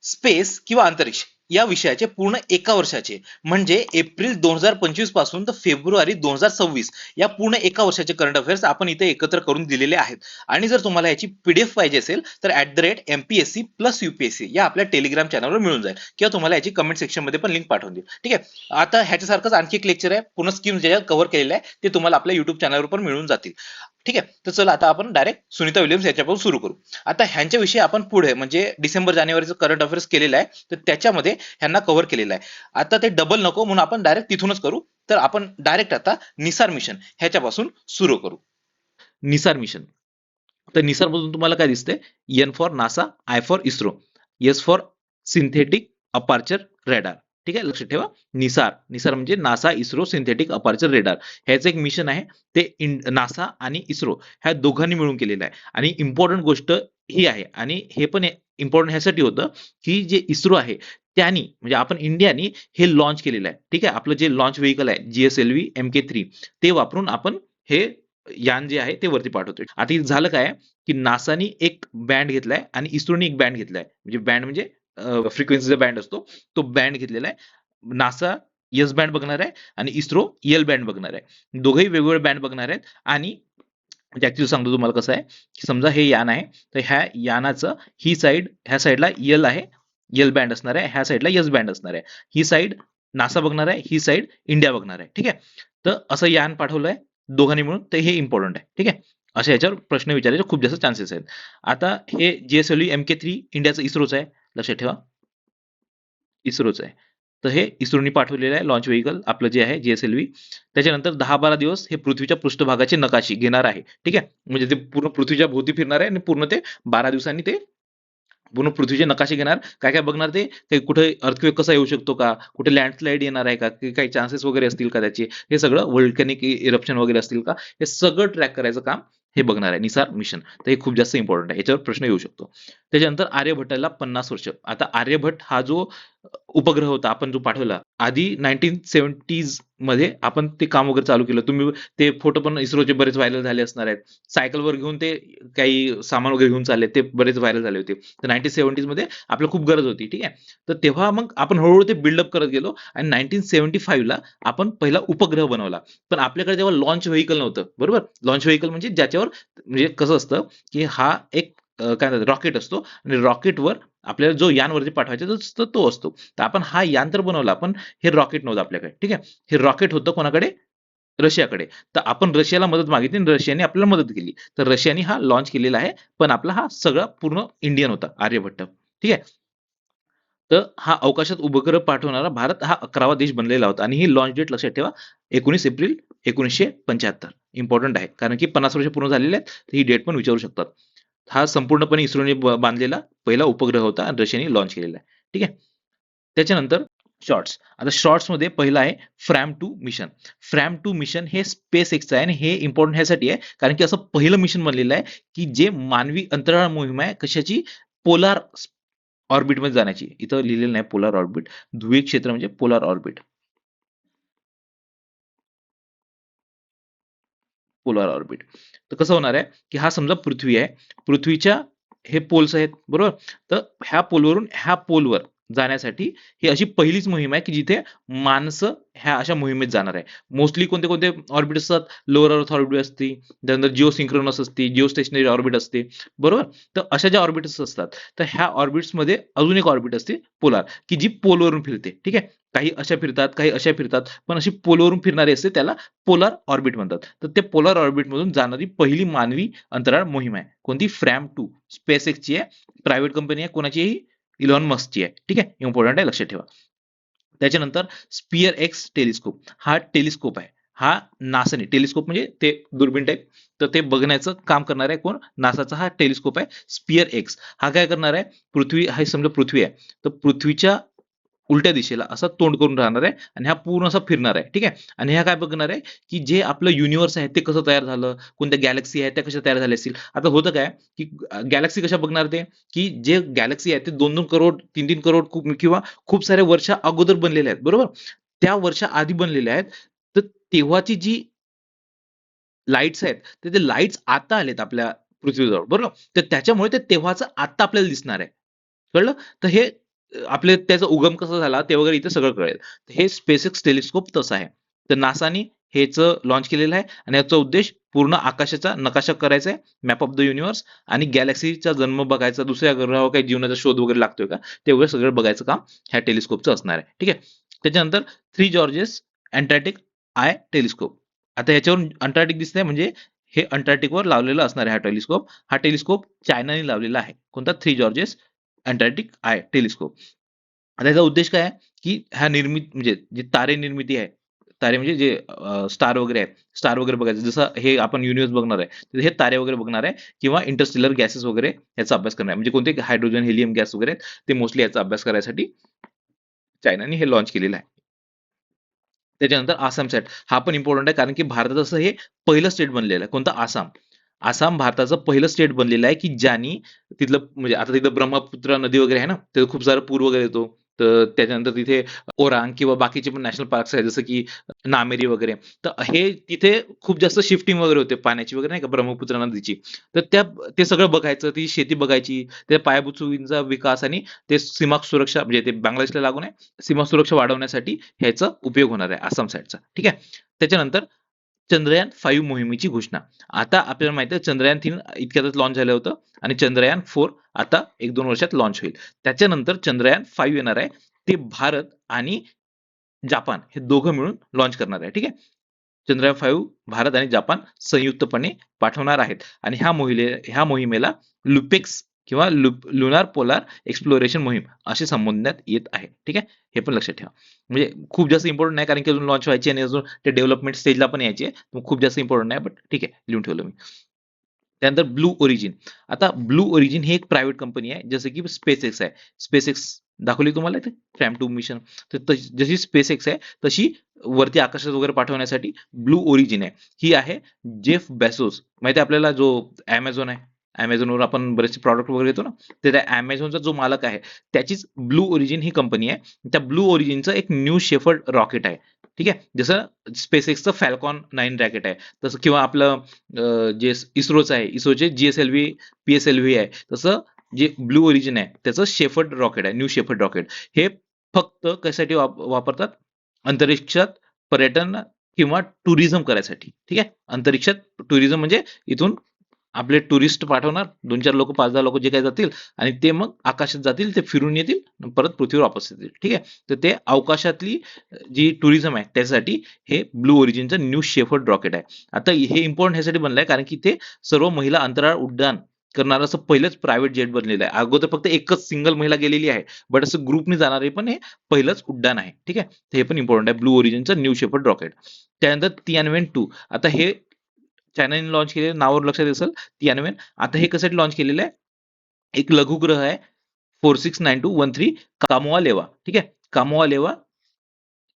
Space किंवा अंतरिक्ष या विषयाचे पूर्ण एका वर्षाचे म्हणजे एप्रिल 2025 पासून तर फेब्रुवारी 2026 या पूर्ण एका वर्षाचे करंट अफेअर्स आपण इथे एकत्र करून दिलेले आहेत. आणि जर तुम्हाला याची पीडीएफ पाहिजे असेल तर @MPSC प्लस UPSC या आपल्या टेलिग्राम चॅनलवर मिळून जाईल किंवा तुम्हाला याची कमेंट सेक्शन मध्ये पण लिंक पाठवून देईल. ठीक आहे. आता ह्याच्यासारखंच आणखी एक लेक्चर आहे पूर्ण स्कीम ज्याच्यात कव्हर केलेलं आहे ते तुम्हाला आपल्या युट्यूब चॅनलवर पण मिळून जातील. ठीक आहे. तर चला आता आपण डायरेक्ट सुनीता विल्यम्स याच्यापासून सुरू करू. आता ह्यांच्याविषयी आपण पुढे म्हणजे डिसेंबर जानेवारीचं करंट अफेअर्स केलेलं आहे तर त्याच्यामध्ये ह्यांना कव्हर केलेलं आहे. आता ते डबल नको म्हणून आपण डायरेक्ट तिथूनच करू. तर आपण डायरेक्ट आता निसार मिशन ह्याच्यापासून सुरू करू. निसार मिशन. तर निसार मधून तुम्हाला काय दिसतंय? N for NASA, I for ISRO, S for synthetic aperture radar. ठीक आहे, लक्षात ठेवा. निसार निसार म्हणजे NASA, ISRO, synthetic aperture radar ह्याचं एक मिशन आहे. ते नासा आणि इस्रो ह्या दोघांनी मिळून केलेलं आहे. आणि इम्पॉर्टंट गोष्ट ही आहे आणि हे पण इम्पॉर्टंट ह्यासाठी होतं की जे इस्रो आहे त्यांनी म्हणजे आपण इंडियानी हे लॉन्च केलेलं आहे. ठीक आहे, आपलं जे लॉन्च व्हेकल आहे GSLV MK3 ते वापरून आपण हे यान जे आहे ते वरती पाठवतोय. आता इथं झालं काय की नासानी एक बँड घेतलाय आणि इस्रोनी एक बँड घेतलाय. म्हणजे बँड म्हणजे फ्रिक्वेन्सीचा बँड असतो तो बँड घेतलेला आहे. नासा एस बँड बघणार आहे आणि इस्रो एल बँड बघणार आहे. दोघेही वेगवेगळे बँड बघणार आहेत. आणि ऍक्च्युअली सांगतो तुम्हाला कसं आहे की समजा हे यान आहे तर ह्या यानाचं ही साईड ह्या साईडला एल आहे, एल बँड असणार आहे, ह्या साईडला एस बँड असणार आहे. ही साईड नासा बघणार आहे, ही साईड इंडिया बघणार आहे. ठीक आहे. तर असं यान पाठवलंय दोघांनी मिळून. तर हे इम्पॉर्टंट आहे. ठीक आहे. अशा याच्यावर प्रश्न विचारायचे खूप जास्त चान्सेस आहेत. आता हे GSLV MK3 इंडियाचं इस्रोचं आहे, लक्षात ठेवा. इस्रोचं आहे. तर हे इस्रोनी पाठवलेलं आहे लॉन्च व्हेकल आपलं जे आहे GSLV. त्याच्यानंतर 10-12 दिवस हे पृथ्वीच्या पृष्ठभागाची नकाशी घेणार आहे. ठीक आहे. म्हणजे ते पूर्ण पृथ्वीच्या भोवती फिरणार आहे आणि पूर्ण ते 12 दिवसांनी ते पूर्ण पृथ्वीचे नकाशे घेणार. काय काय बघणार ते काही कुठे अर्थक्वेक कसा येऊ शकतो का, कुठे लँडस्लाईड येणार आहे का, काही चान्सेस वगैरे असतील का त्याचे, हे सगळं व्होल्कॅनिक इरप्शन वगैरे असतील का, हे सगळं ट्रॅक करायचं काम हे बघणार आहे निसार मिशन. तर हे खूप जास्त इम्पॉर्टंट आहे, याच्यावर प्रश्न येऊ शकतो. त्याच्यानंतर आर्यभट्टाला 50 वर्ष. आता आर्यभट्ट हा जो उपग्रह होता आपण जो पाठवला आधी 1970s मध्ये आपण ते काम वगैरे चालू केलं. तुम्ही ते फोटो पण इस्रोचे बरेच व्हायरल झाले असणार आहेत. सायकलवर घेऊन ते काही सामान वगैरे घेऊन चालले ते बरेच व्हायरल झाले होते. तर 1970s मध्ये आपल्याला खूप गरज होती. ठीक आहे. तर तेव्हा मग आपण हळूहळू ते बिल्डअप करत गेलो आणि 1975 ला आपण पहिला उपग्रह बनवला. पण आपल्याकडे तेव्हा लॉन्च व्हेकल नव्हतं. बरोबर. लॉन्च व्हेकल म्हणजे ज्याच्यावर म्हणजे कसं असतं की हा एक काय म्हणतात रॉकेट असतो आणि रॉकेटवर आपल्याला जो यानवरती पाठवायचा तो असतो. तर आपण हा यान तर बनवला पण हे रॉकेट नव्हतं आपल्याकडे. ठीक आहे. हे रॉकेट होतं कोणाकडे? रशियाकडे. तर आपण रशियाला मदत मागितली आणि रशियाने आपल्याला मदत केली. तर रशियाने हा लॉन्च केलेला आहे. पण आपला हा सगळा पूर्ण इंडियन होता आर्यभट्ट. ठीक आहे. तर हा अवकाशात उपग्रह पाठवणारा भारत हा 11वा देश बनलेला होता आणि ही लॉन्च डेट लक्षात ठेवा 19 एप्रिल 1975. इम्पॉर्टंट आहे कारण की 50 वर्ष पूर्ण झालेले आहेत. तर ही डेट पण विचारू शकतात. हा संपूर्णपणे इस्रोने बांधलेला पहिला उपग्रह होता आणि रशियाने लॉन्च केलेला आहे. ठीक आहे. त्याच्यानंतर शॉर्ट्स. आता शॉर्ट्स मध्ये पहिला आहे फ्रॅम 2 मिशन. फ्रॅम 2 मिशन हे स्पेस एक्सचं आहे आणि हे इम्पॉर्टंट ह्यासाठी आहे कारण की असं पहिलं मिशन बनलेलं आहे की जे मानवी अंतराळ मोहीम आहे कशाची पोलार ऑर्बिटमध्ये जाण्याची. इथं लिहिलेलं नाही पोलार ऑर्बिट. ध्रुवीय क्षेत्र म्हणजे पोलार ऑर्बिट. Polar orbit. तर कसं होणार आहे की हा समजा पृथ्वी आहे. पृथ्वीच्या हे पोल्स आहेत बरोबर. तर ह्या पोलवरून ह्या पोलवर जाण्यासाठी ही अशी पहिलीच मोहीम आहे की जिथे माणसं ह्या अशा मोहिमेत जाणार आहे. मोस्टली कोणते कोणते ऑर्बिट असतात? लोअर अर्थ ऑर्बिट असते, त्यानंतर जिओ सिंक्रोनस असते, जिओ स्टेशनरी ऑर्बिट असते बरोबर. तर अशा ज्या ऑर्बिट्स असतात तर ह्या ऑर्बिट्समध्ये अजून एक ऑर्बिट असते पोलार की जी पोलवरून फिरते. ठीक आहे. काही अशा फिरतात काही अशा फिरतात पण अशी पोलवरून फिरणारी असते त्याला पोलार ऑर्बिट म्हणतात. तर ते पोलार ऑर्बिट मधून जाणारी पहिली मानवी अंतराळ मोहीम आहे. कोणती? फ्रॅम 2. स्पेस एक्सची आहे. प्रायव्हेट कंपनी आहे. कोणाची आहे? इलॉन मस्कची आहे. ठीक आहे. इम्पॉर्टंट आहे, लक्षात ठेवा. त्याच्यानंतर स्पियर एक्स टेलिस्कोप. हा टेलिस्कोप आहे. हा नासाने टेलिस्कोप म्हणजे ते दुर्बीण टाईप. तर ते बघण्याचं काम करणार आहे कोण? नासाचा हा टेलिस्कोप आहे स्पियर एक्स. हा काय करणार आहे? पृथ्वी हा समजा पृथ्वी आहे. तर पृथ्वीच्या उलट्या दिशेला असा तोंड करून राहणार आहे आणि हा पूर्ण असा फिरणार आहे. ठीक आहे. आणि ह्या काय बघणार आहे की जे आपलं युनिव्हर्स आहे ते कसं तयार झालं, कोणत्या गॅलेक्सी आहेत त्या कशा तयार झाल्या असतील. आता होतं काय की गॅलेक्सी कशा बघणार ते की जे गॅलेक्सी आहे ते 2-2 करोड 3-3 करोड किंवा खूप साऱ्या वर्षा अगोदर बनलेले आहेत बरोबर. त्या वर्षा आधी बनलेल्या आहेत. तर तेव्हाची जी लाईट्स आहेत तर ते लाईट्स आता आलेत आपल्या पृथ्वीजवळ बरोबर. तर त्याच्यामुळे ते तेव्हाचं आता आपल्याला दिसणार आहे. कळलं. तर हे आपले त्याचा उगम कसा झाला ते वगैरे इथे सगळं कळेल. हे स्पेसएक्स टेलिस्कोप तसं आहे. तर नासानी हेच लॉन्च केलेलं आहे आणि याचा उद्देश पूर्ण आकाशाचा नकाशा करायचा आहे, मॅप ऑफ द युनिव्हर्स आणि गॅलेक्सीचा जन्म बघायचा, दुसऱ्या ग्रहावर काही जीवनाचा शोध वगैरे लागतोय का ते वगैरे सगळं बघायचं काम ह्या टेलिस्कोपचं असणार आहे. ठीक आहे. त्याच्यानंतर 3 जॉर्जेस अँटार्क्टिक आय टेलिस्कोप. आता ह्याच्यावरून अंटार्क्टिक दिसतंय म्हणजे हे अंटार्क्टिकवर लावलेलं असणार आहे हा टेलिस्कोप. हा टेलिस्कोप चायनाने लावलेला आहे. कोणता? 3 जॉर्जेस अँटार्क्टिक आय टेलिस्कोप. आता याचा उद्देश काय आहे, की ह्या निर्मित म्हणजे जी तारे निर्मिती आहे, तारे म्हणजे जे स्टार वगैरे आहेत, स्टार वगैरे बघायचं. जसं हे आपण युनिव्हर्स बघणार आहे, तर हे तारे वगैरे बघणार आहे किंवा इंटरस्टेलर गॅसेस वगैरे याचा अभ्यास करणार आहे. म्हणजे कोणते हायड्रोजन, हेलियम गॅस वगैरे आहेत, ते मोस्टली याचा अभ्यास करायसाठी चायनाने हे लॉन्च केलेलं आहे. त्याच्यानंतर आसाम सेट हा पण इम्पॉर्टंट आहे कारण की भारताचं हे पहिलं स्टेट बनलेलं आहे. कोणतं? आसाम. आसाम भारताचं पहिलं स्टेट बनलेलं आहे की ज्यांनी तिथलं म्हणजे आता तिथं ब्रह्मपुत्रा नदी वगैरे आहे ना, तिथं खूप सारा पूर वगैरे येतो. तर त्याच्यानंतर तिथे ओरांग किंवा बाकीचे पण नॅशनल पार्क्स आहेत जसं की नामेरी वगैरे. तर हे तिथे खूप जास्त शिफ्टिंग वगैरे होते पाण्याची वगैरे नाही का ब्रह्मपुत्रा नदीची. तर ते सगळं बघायचं, ती शेती बघायची, त्या पायाभूत सुविधांचा विकास आणि ते सीमा सुरक्षा म्हणजे ते बांगलादेशला लागून आहे, सीमा सुरक्षा वाढवण्यासाठी ह्याचा उपयोग होणार आहे आसाम साइडचा. ठीक आहे. त्याच्यानंतर चंद्रयान 5 मोहिमेची घोषणा. आता आपल्याला माहिती आहे चंद्रयान 3 इतक्यातच लॉन्च झालं होतं आणि चंद्रयान 4 आता 1-2 वर्षात लॉन्च होईल. त्याच्यानंतर चंद्रयान 5 येणार आहे. ते भारत आणि जापान हे दोघं मिळून लॉन्च करणार आहे. ठीक आहे. चंद्रयान 5 भारत आणि जपान संयुक्तपणे पाठवणार आहेत आणि ह्या मोहिमेला लुपेक्स किंवा लुनार पोलार एक्सप्लोरेशन मोहीम असे संबोधण्यात येत आहे. ठीक आहे. हे पण लक्षात ठेवा. म्हणजे खूप जास्त इम्पॉर्टंट नाही कारण की अजून लॉन्च व्हायची आणि अजून ते डेव्हलपमेंट स्टेजला पण यायची आहे. मग खूप जास्त इम्पॉर्टंट नाही बट ठीक आहे लिहून ठेवलं मी. त्यानंतर ब्लू ओरिजिन. आता ब्लू ओरिजिन ही एक प्रायव्हेट कंपनी आहे जसं की स्पेस एक्स आहे. स्पेस एक्स दाखवली तुम्हाला इथे फॅम 2 मिशन. तर जशी स्पेस एक्स आहे तशी वरती आकाशात वगैरे पाठवण्यासाठी ब्लू ओरिजिन आहे. ही आहे जेफ बेसोस. माहिती आहे आपल्याला जो Amazon आहे. Amazonवर आपण बरेचसे प्रॉडक्ट वगैरे घेतो ना, तर त्या Amazonचा जो मालक आहे त्याचीच ब्लू ओरिजिन ही कंपनी आहे. त्या ब्लू ओरिजिनचं एक न्यू शेफर्ड रॉकेट आहे. ठीक आहे. जसं स्पेस एक्सचं फॅल्कॉन 9 रॉकेट आहे. तसं किंवा आपलं जे इस्रोचं आहे, इस्रोचे GSLV, PSLV आहे. तसं जे ब्लू ओरिजिन आहे त्याचं शेफर्ड रॉकेट आहे, न्यू शेफर्ड रॉकेट. हे फक्त कशासाठी वापरतात? अंतरिक्षात पर्यटन किंवा टुरिझम करायसाठी. ठीक आहे. अंतरिक्षात टुरिझम म्हणजे इथून आपले टुरिस्ट पाठवणार 2-4 लोक 5-10 लोक जे काही जातील आणि ते मग आकाशात जातील, ते फिरून येतील, परत पृथ्वीवर वापस येतील. ठीक आहे. तर ते अवकाशातली जी टुरिझम आहे त्यासाठी हे ब्लू ओरिजिनचं न्यू शेफर्ड रॉकेट आहे. आता हे इम्पॉर्टंट ह्यासाठी बनलंय कारण की ते सर्व महिला अंतराळ उड्डाण करणारं असं पहिलंच प्रायव्हेट जेट बनलेलं आहे. अगोदर फक्त एकच सिंगल महिला गेलेली आहे. बट असं ग्रुपने जाणारे पण हे पहिलंच उड्डाण आहे. ठीक आहे. तर हे पण इम्पॉर्टंट आहे ब्लू ओरिजिनचं न्यू शेफर्ड रॉकेट. त्यानंतर तियानवेन 2. आता हे चायनाने लॉन्च केलेलं नावावर लक्षात असेल तियानवेन. आता हे कशासाठी लॉन्च केलेलं आहे? एक लघुग्रह आहे 469213 कामोआ लेवा. ठीक आहे. कामोआ लेवा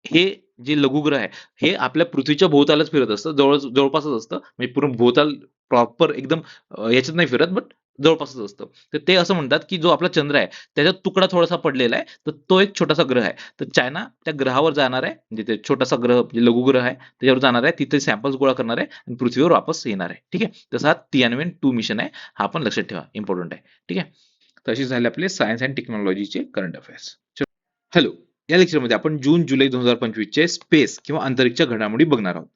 हे जे लघुग्रह आहे, हे आपल्या पृथ्वीच्या भोवतालच फिरत असतं. जवळपासच असतं. म्हणजे पूर्ण भोवताल प्रॉपर एकदम याच्यात नाही फिरत, बट जवळपासच असतं. तर ते असं म्हणतात, की जो आपला चंद्र आहे, त्याच्यात तुकडा थोडासा पडलेला आहे. तर तो एक छोटासा ग्रह आहे. तर चायना त्या ग्रहावर जाणार आहे. म्हणजे ते छोटासा ग्रह म्हणजे लघुग्रह आहे, त्याच्यावर जाणार आहे. तिथे सॅम्पल्स गोळा करणार आहे आणि पृथ्वीवर वापस येणार आहे. ठीक आहे. तसा हा तियानवेन 2 मिशन आहे. हा पण लक्षात ठेवा, इम्पॉर्टंट आहे. ठीक आहे. तसे झाले आपले सायन्स अँड टेक्नॉलॉजीचे करंट अफेअर्स. हॅलो. या लेक्चरमध्ये आपण जून-जुलै 2025 चे स्पेस किंवा अंतरिक्ष घडामोडी बघणार आहोत.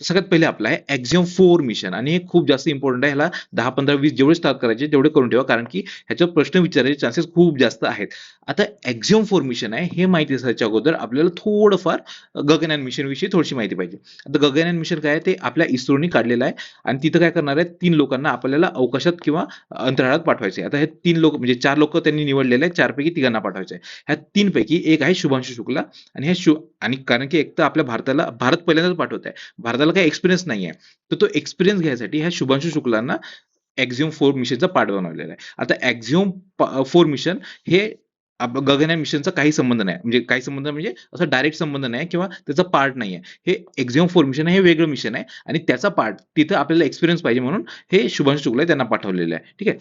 तर सगळ्यात पहिले आपलं आहे एक्झिओम 4 मिशन आणि हे खूप जास्त इम्पॉर्टंट आहे. ह्याला 10, 15, 20 जेवढे स्टार्ट करायचे तेवढे करून ठेवा कारण की ह्याच्यावर प्रश्न विचारायचे चान्सेस खूप जास्त आहेत. आता एक्झिओम 4 मिशन आहे हे माहिती असायच्या अगोदर आपल्याला थोडंफार गगनयान मिशन विषयी थोडीशी माहिती पाहिजे. आता गगनयान मिशन काय आहे ते आपल्या इस्रोनी काढलेलं आहे आणि तिथं काय करणार आहे 3 लोकांना आपल्याला अवकाशात किंवा अंतराळात पाठवायचे. आता हे 3 लोक म्हणजे 4 लोक त्यांनी निवडलेले आहेत. 4 पैकी तिघांना पाठवायचे आहे. ह्या 3 पैकी एक आहे शुभांशु शुक्ला आणि आणि कारण की एक तर आपल्या भारत पहिल्यांदाच पाठवत आहे. भारताला काही एक्सपिरियन्स नाहीये. तर तो एक्सपिरियन्स घ्यायसाठी ह्या शुभांशु शुक्लांना एक्झिओम 4 मिशनचा पार्ट बनवलेला आहे. आता एक्झिओम 4 मिशन हे गगनयान मिशनचा काही संबंध नाही. म्हणजे काही संबंध म्हणजे असा डायरेक्ट संबंध नाही किंवा त्याचा पार्ट नाहीये. हे एक्झिओम 4 मिशन हे वेगळं मिशन आहे आणि त्याचा पार्ट तिथं आपल्याला एक्सपिरियन्स पाहिजे म्हणून हे शुभांशु शुक्ला त्यांना पाठवलेलं आहे. ठीक आहे.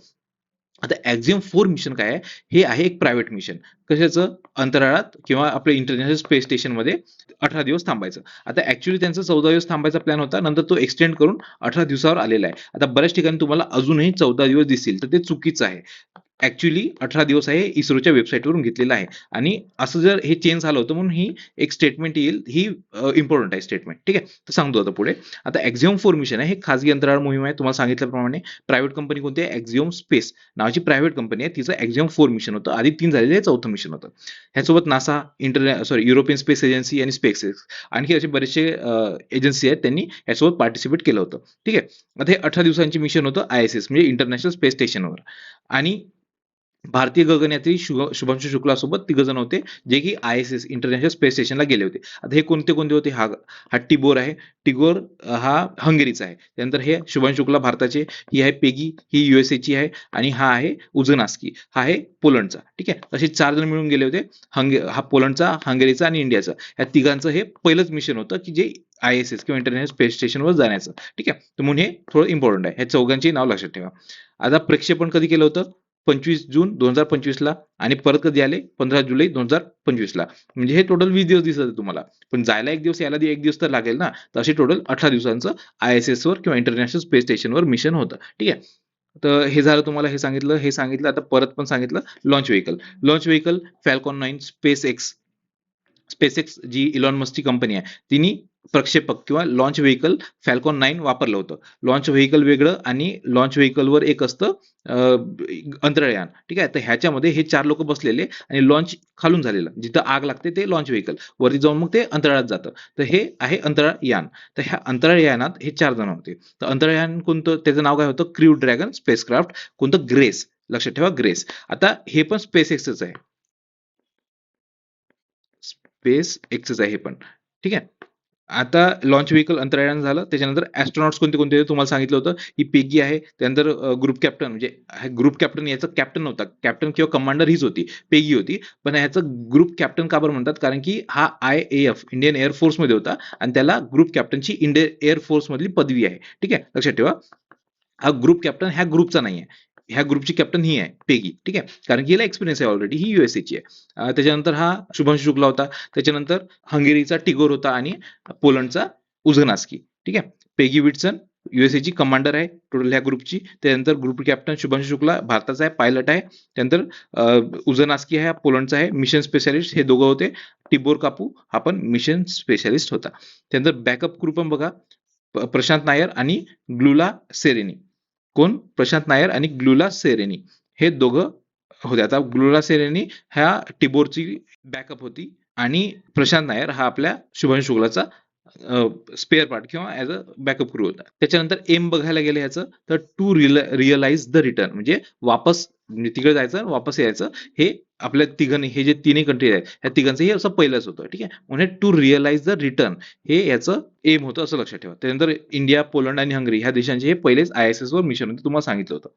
आता एक्झिओम 4 मिशन काय आहे? हे आहे एक प्रायव्हेट मिशन. कशाचं? अंतराळात किंवा आपल्या इंटरनॅशनल स्पेस स्टेशनमध्ये 18 दिवस थांबायचं. आता ॲक्चुअली त्यांचा 14 दिवस थांबायचा प्लॅन होता. नंतर तो एक्सटेंड करून 18 दिवसावर आलेला आहे. आता बऱ्याच ठिकाणी तुम्हाला अजूनही 14 दिवस दिसतील, तर ते चुकीचं आहे. ऍक्च्युली 18 दिवस आहे इस्रोच्या वेबसाईटवरून घेतलेलं आहे. आणि असं जर हे चेंज झालं होतं म्हणून ही एक स्टेटमेंट येईल, ही इम्पॉर्टंट आहे स्टेटमेंट. ठीक आहे, तर सांगतो आता पुढे. आता एक्झिओम 4 मिशन आहे, हे खासगी अंतराळ मोहीम आहे. तुम्हाला सांगितल्याप्रमाणे प्रायव्हेट कंपनी कोणती आहे, एक्झिओम स्पेस नावाची प्रायव्हेट कंपनी आहे. तिचं एक्झिओम 4 मिशन होतं, आधी 3 झालेले आहे, 4थं मिशन होतं. ह्यासोबत नासा, युरोपियन स्पेस एजन्सी आणि स्पेस एक्स आणखी असे बरेचसे एजन्सी आहेत, त्यांनी यासोबत पार्टिसिपेट केलं होतं. ठीक आहे, आता हे 18 दिवसांचे मिशन होतं ISS म्हणजे इंटरनॅशनल स्पेस स्टेशनवर. आणि भारतीय गगनयात्री शुभांशु शुक्लासोबत 3 जण होते, जे की ISS इंटरनॅशनल स्पेस स्टेशनला गेले होते. आता हे कोणते कोणते होते, हा हा टिगोर आहे. टिगोर हा हंगेरीचा आहे. त्यानंतर हे शुभांशु शुक्ला भारताचे, ही आहे पेगी, ही USA ची आहे, आणि हा आहे उझनास्की, हा आहे पोलंडचा. ठीक आहे, असे 4 जण मिळून गेले होते. हा पोलंडचा, हंगेरीचा आणि इंडियाचा. या तिघांचं हे पहिलंच मिशन होतं की जे ISS किंवा इंटरनॅशनल स्पेस स्टेशनवर जाण्याचं. ठीक आहे, तर म्हणून हे थोडं इम्पॉर्टंट आहे. ह्या चौघांची नाव लक्षात ठेवा. आता प्रक्षेपण कधी केलं होतं, 25 जून 2025 ला. आणि परत कधी आले, 15 जुलै 2025 ला. म्हणजे हे टोटल 20 दिवस दिसत तुम्हाला. पण जायला 1 दिवस, यायला 1 दिवस तर लागेल ना. तर असे टोटल 18 दिवसांचं ISS वर किंवा इंटरनॅशनल स्पेस स्टेशनवर मिशन होतं. ठीक आहे, तर हे झालं, तुम्हाला हे सांगितलं. आता परत पण सांगितलं. लॉन्च व्हेकल फॅल्कॉन 9 स्पेस एक्स जी इलॉन मस्कची कंपनी आहे, तिने प्रक्षेपक किंवा लॉन्च व्हेकल फॅल्कॉन 9 वापरलं होतं. लॉन्च व्हेकल वेगळं आणि लॉन्च व्हेकलवर एक असतं अंतराळयान. ठीक आहे, तर ह्याच्यामध्ये हे 4 लोक बसलेले आणि लॉन्च खालून झालेलं, जिथं आग लागते ते लॉन्च व्हेकल, वरती जाऊन मग ते अंतराळात जातं. तर हे आहे अंतराळयान. तर ह्या अंतराळयानात हे 4 जण होते. तर अंतराळयान कोणतं, त्याचं नाव काय होतं, क्रू ड्रॅगन स्पेसक्राफ्ट. कोणतं, ग्रेस. लक्षात ठेवा, ग्रेस. आता हे पण स्पेस एक्सच आहे. स्पेस एक्सच आहे हे पण. ठीक आहे, आता लॉन्च व्हेकल अंतराळयान झालं. त्याच्यानंतर ऍस्ट्रॉनॉट्स कोणते कोणते तुम्हाला सांगितलं होतं. ही पेगी आहे. त्यानंतर ग्रुप कॅप्टन, म्हणजे ग्रुप कॅप्टन, याचा कॅप्टन नव्हता, कॅप्टन किंवा कमांडर हीच होती, पेगी होती. पण ह्याचं ग्रुप कॅप्टन का बरं म्हणतात, कारण की हा IAF इंडियन एअरफोर्स मध्ये होता आणि त्याला ग्रुप कॅप्टनची इंडियन एअरफोर्स मधली पदवी आहे. ठीक आहे, लक्षात ठेवा. हा ग्रुप कॅप्टन ह्या ग्रुपचा नाही आहे. ह्या ग्रुपची कॅप्टन ही आहे, पेगी. ठीक आहे, कारण की हिला एक्सपिरियन्स आहे ऑलरेडी, ही USA ची आहे. त्याच्यानंतर हा शुभांशु शुक्ला होता. त्याच्यानंतर हंगेरीचा टिगोर होता आणि पोलंडचा उझनास्की. ठीक आहे, पेगी विटसन USA ची कमांडर आहे टोटल ह्या ग्रुपची. त्यानंतर ग्रुप कॅप्टन शुभांशु शुक्ला भारताचा आहे, पायलट आहे. त्यानंतर उझनास्की आहे, हा पोलंडचा आहे, मिशन स्पेशालिस्ट. हे दोघं होते. टिबोर कापू हा पण मिशन स्पेशालिस्ट होता. त्यानंतर बॅकअप क्रू पण बघा, प्रशांत नायर आणि ग्लुला सेरेनी. कोण, प्रशांत नायर आणि ग्लुला सेरेनी, हे दोघं होते. आता ग्लुला सेरेनी ह्या टिबोरची बॅकअप होती आणि प्रशांत नायर हा आपल्या शुभांशु शुक्लाचा स्पेअर पार्ट किंवा ऍज अ बॅकअप क्रू होता. त्याच्यानंतर एम बघायला गेलं ह्याचं, तर टू रिअलाइज द रिटर्न, म्हणजे वापस, म्हणजे तिकडे जायचं वापस यायचं. हे आपल्या तिघांनी, हे जे तिन्ही कंट्री आहेत, ह्या तिघांचं हे असं पहिलंच होतं. ठीक आहे, म्हणजे टू रिअलाइज द रिटर्न हे याचं एम होतं, असं लक्षात ठेवा. त्यानंतर इंडिया, पोलंड आणि हंगरी ह्या देशांचे हे पहिलेच ISS वर मिशन होते, तुम्हाला सांगितलं होतं.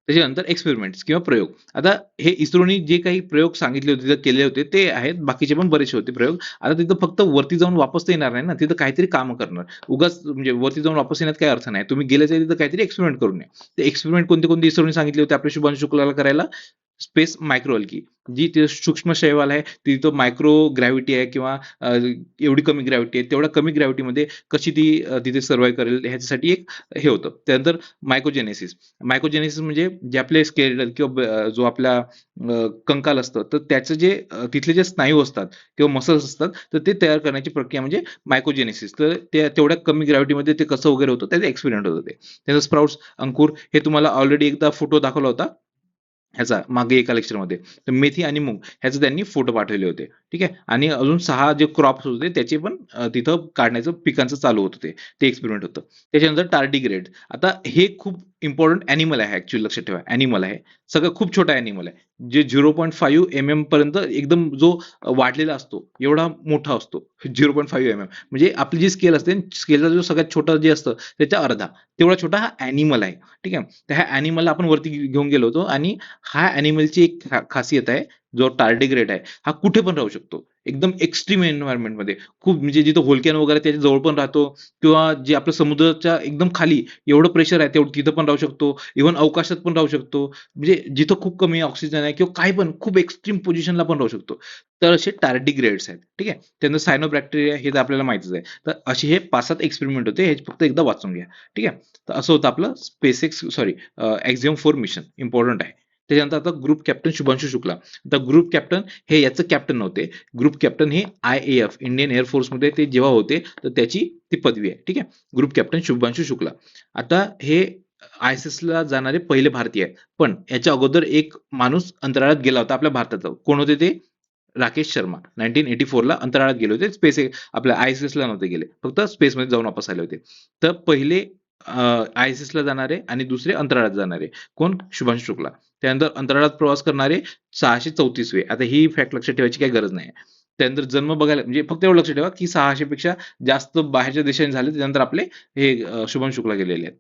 त्याच्यानंतर एक्सपेरिमेंट्स किंवा प्रयोग. आता हे इस्रोनी जे काही प्रयोग सांगितले होते, तिथं केले होते, ते आहेत. बाकीचे पण बरेचसे होते प्रयोग. आता तिथं फक्त वरती जाऊन वापस तर येणार नाही ना, तिथं काहीतरी काम करणार. उगाच म्हणजे वरती जाऊन वापस येण्यात काही अर्थ नाही. तुम्ही गेल्याच्या तिथं काहीतरी एक्सपेरिमेंट करून या. ते एक्सपेरिमेंट कोणते कोणते इस्रोने सांगितले होते आपल्या शुभांशु शुक्लाला करायला. स्पेस मायक्रोअल्गी, जी ते सूक्ष्म शैवाल आहे, तिथं मायक्रो ग्रॅव्हिटी आहे किंवा एवढी कमी ग्रॅव्हिटी आहे, तेवढ्या कमी ग्रॅव्हिटीमध्ये कशी ती तिथे सर्व्हाइव्ह करेल, ह्याच्यासाठी एक हे होतं. त्यानंतर मायकोजेनेसिस म्हणजे जे आपले स्केलेटल किंवा जो आपला कंकाल असतं, तर त्याचं जे तिथले जे स्नायू असतात किंवा मसल्स असतात, तर ते तयार करण्याची प्रक्रिया म्हणजे मायकोजेनेसिस. तर ते तेवढ्या कमी ग्रॅव्हिटीमध्ये ते कसं वगैरे होतं, त्याचे एक्सपेरिमेंट होतं ते. त्याचं स्प्राउट्स, अंकुर, हे तुम्हाला ऑलरेडी एकदा फोटो दाखवला होता ह्याचा मागे एका लेक्चरमध्ये. तर मेथी आणि मूग ह्याचे त्यांनी फोटो पाठवले होते. ठीक आहे, आणि अजून 6 जे क्रॉप्स होते त्याचे पण तिथं काढण्याचं, पिकांचं चालू होतं, ते एक्सपेरिमेंट होतं. त्याच्यानंतर टार्डिग्रेड. आता हे खूप इम्पॉर्टंट अॅनिमल आहे, ऍक्च्युअली लक्षात ठेवा, अॅनिमल आहे. सगळं खूप छोटा अॅनिमल आहे, जे 0.5 mm पर्यंत एकदम जो वाढलेला असतो, एवढा मोठा असतो. 0.5 mm म्हणजे आपली जी स्केल असते, स्केलचा जो सगळ्यात छोटा जे असतं त्याच्या अर्धा, तेवढा छोटा हा अॅनिमल आहे. ठीक आहे, तर ह्या अॅनिमलला आपण वरती घेऊन गेलो होतो. आणि हा अॅनिमलची एक खासियत आहे, जो टार्डिग्रेड आहे, हा कुठे पण राहू शकतो, एकदम एक्स्ट्रीम एन्व्हायरमेंटमध्ये. खूप म्हणजे जिथं व्होल्कॅन वगैरे त्याच्या जवळ पण राहतो, किंवा जे आपलं समुद्राच्या एकदम खाली एवढं प्रेशर आहे तेवढं तिथं पण राहू शकतो. इव्हन अवकाशात पण राहू शकतो, म्हणजे जिथं खूप कमी ऑक्सिजन आहे किंवा काही पण खूप एक्स्ट्रीम पोझिशनला पण राहू शकतो. तर असे टार्डिग्रेड्स आहेत. ठीक आहे, त्यांना सायनोबॅक्टेरिया हे तर आपल्याला माहितीच आहे. तर असे हे 5-7 एक्सपेरिमेंट होते, हे फक्त एकदा वाचून घ्या. ठीक आहे, तर असं होतं आपलं एक्झिओम 4 मिशन, इम्पॉर्टंट आहे. त्याच्यानंतर आता ग्रुप कॅप्टन शुभांशु शुक्ला. आता ग्रुप कॅप्टन हे याचं कॅप्टन नव्हते. ग्रुप कॅप्टन हे IAF इंडियन एअरफोर्समध्ये ते जेव्हा होते तर त्याची ती पदवी आहे. ठीक आहे, ग्रुप कॅप्टन शुभांशु शुक्ला. आता हे ISS ला जाणारे पहिले भारतीय आहेत. पण याच्या अगोदर एक माणूस अंतराळात गेला होता आपल्या भारताचा. कोण होते ते? राकेश शर्मा. 1984 ला अंतराळात गेले होते. स्पेस आपल्या ISS ला नव्हते गेले, फक्त स्पेसमध्ये जाऊन वापस आले होते. तर पहिले ISS ला जाणारे आणि दुसरे अंतराळात जाणारे कोण? शुभांशु शुक्ला. त्यानंतर अंतराळात प्रवास करणारे 634वे. आता ही फॅक्ट लक्षात ठेवायची काही गरज नाही. त्यानंतर जन्म बघायला म्हणजे फक्त एवढं लक्षात ठेवा की 600 पेक्षा जास्त बाहेरच्या देशांनी झाले, त्यानंतर आपले हे शुभांशु शुक्ला गेलेले आहेत.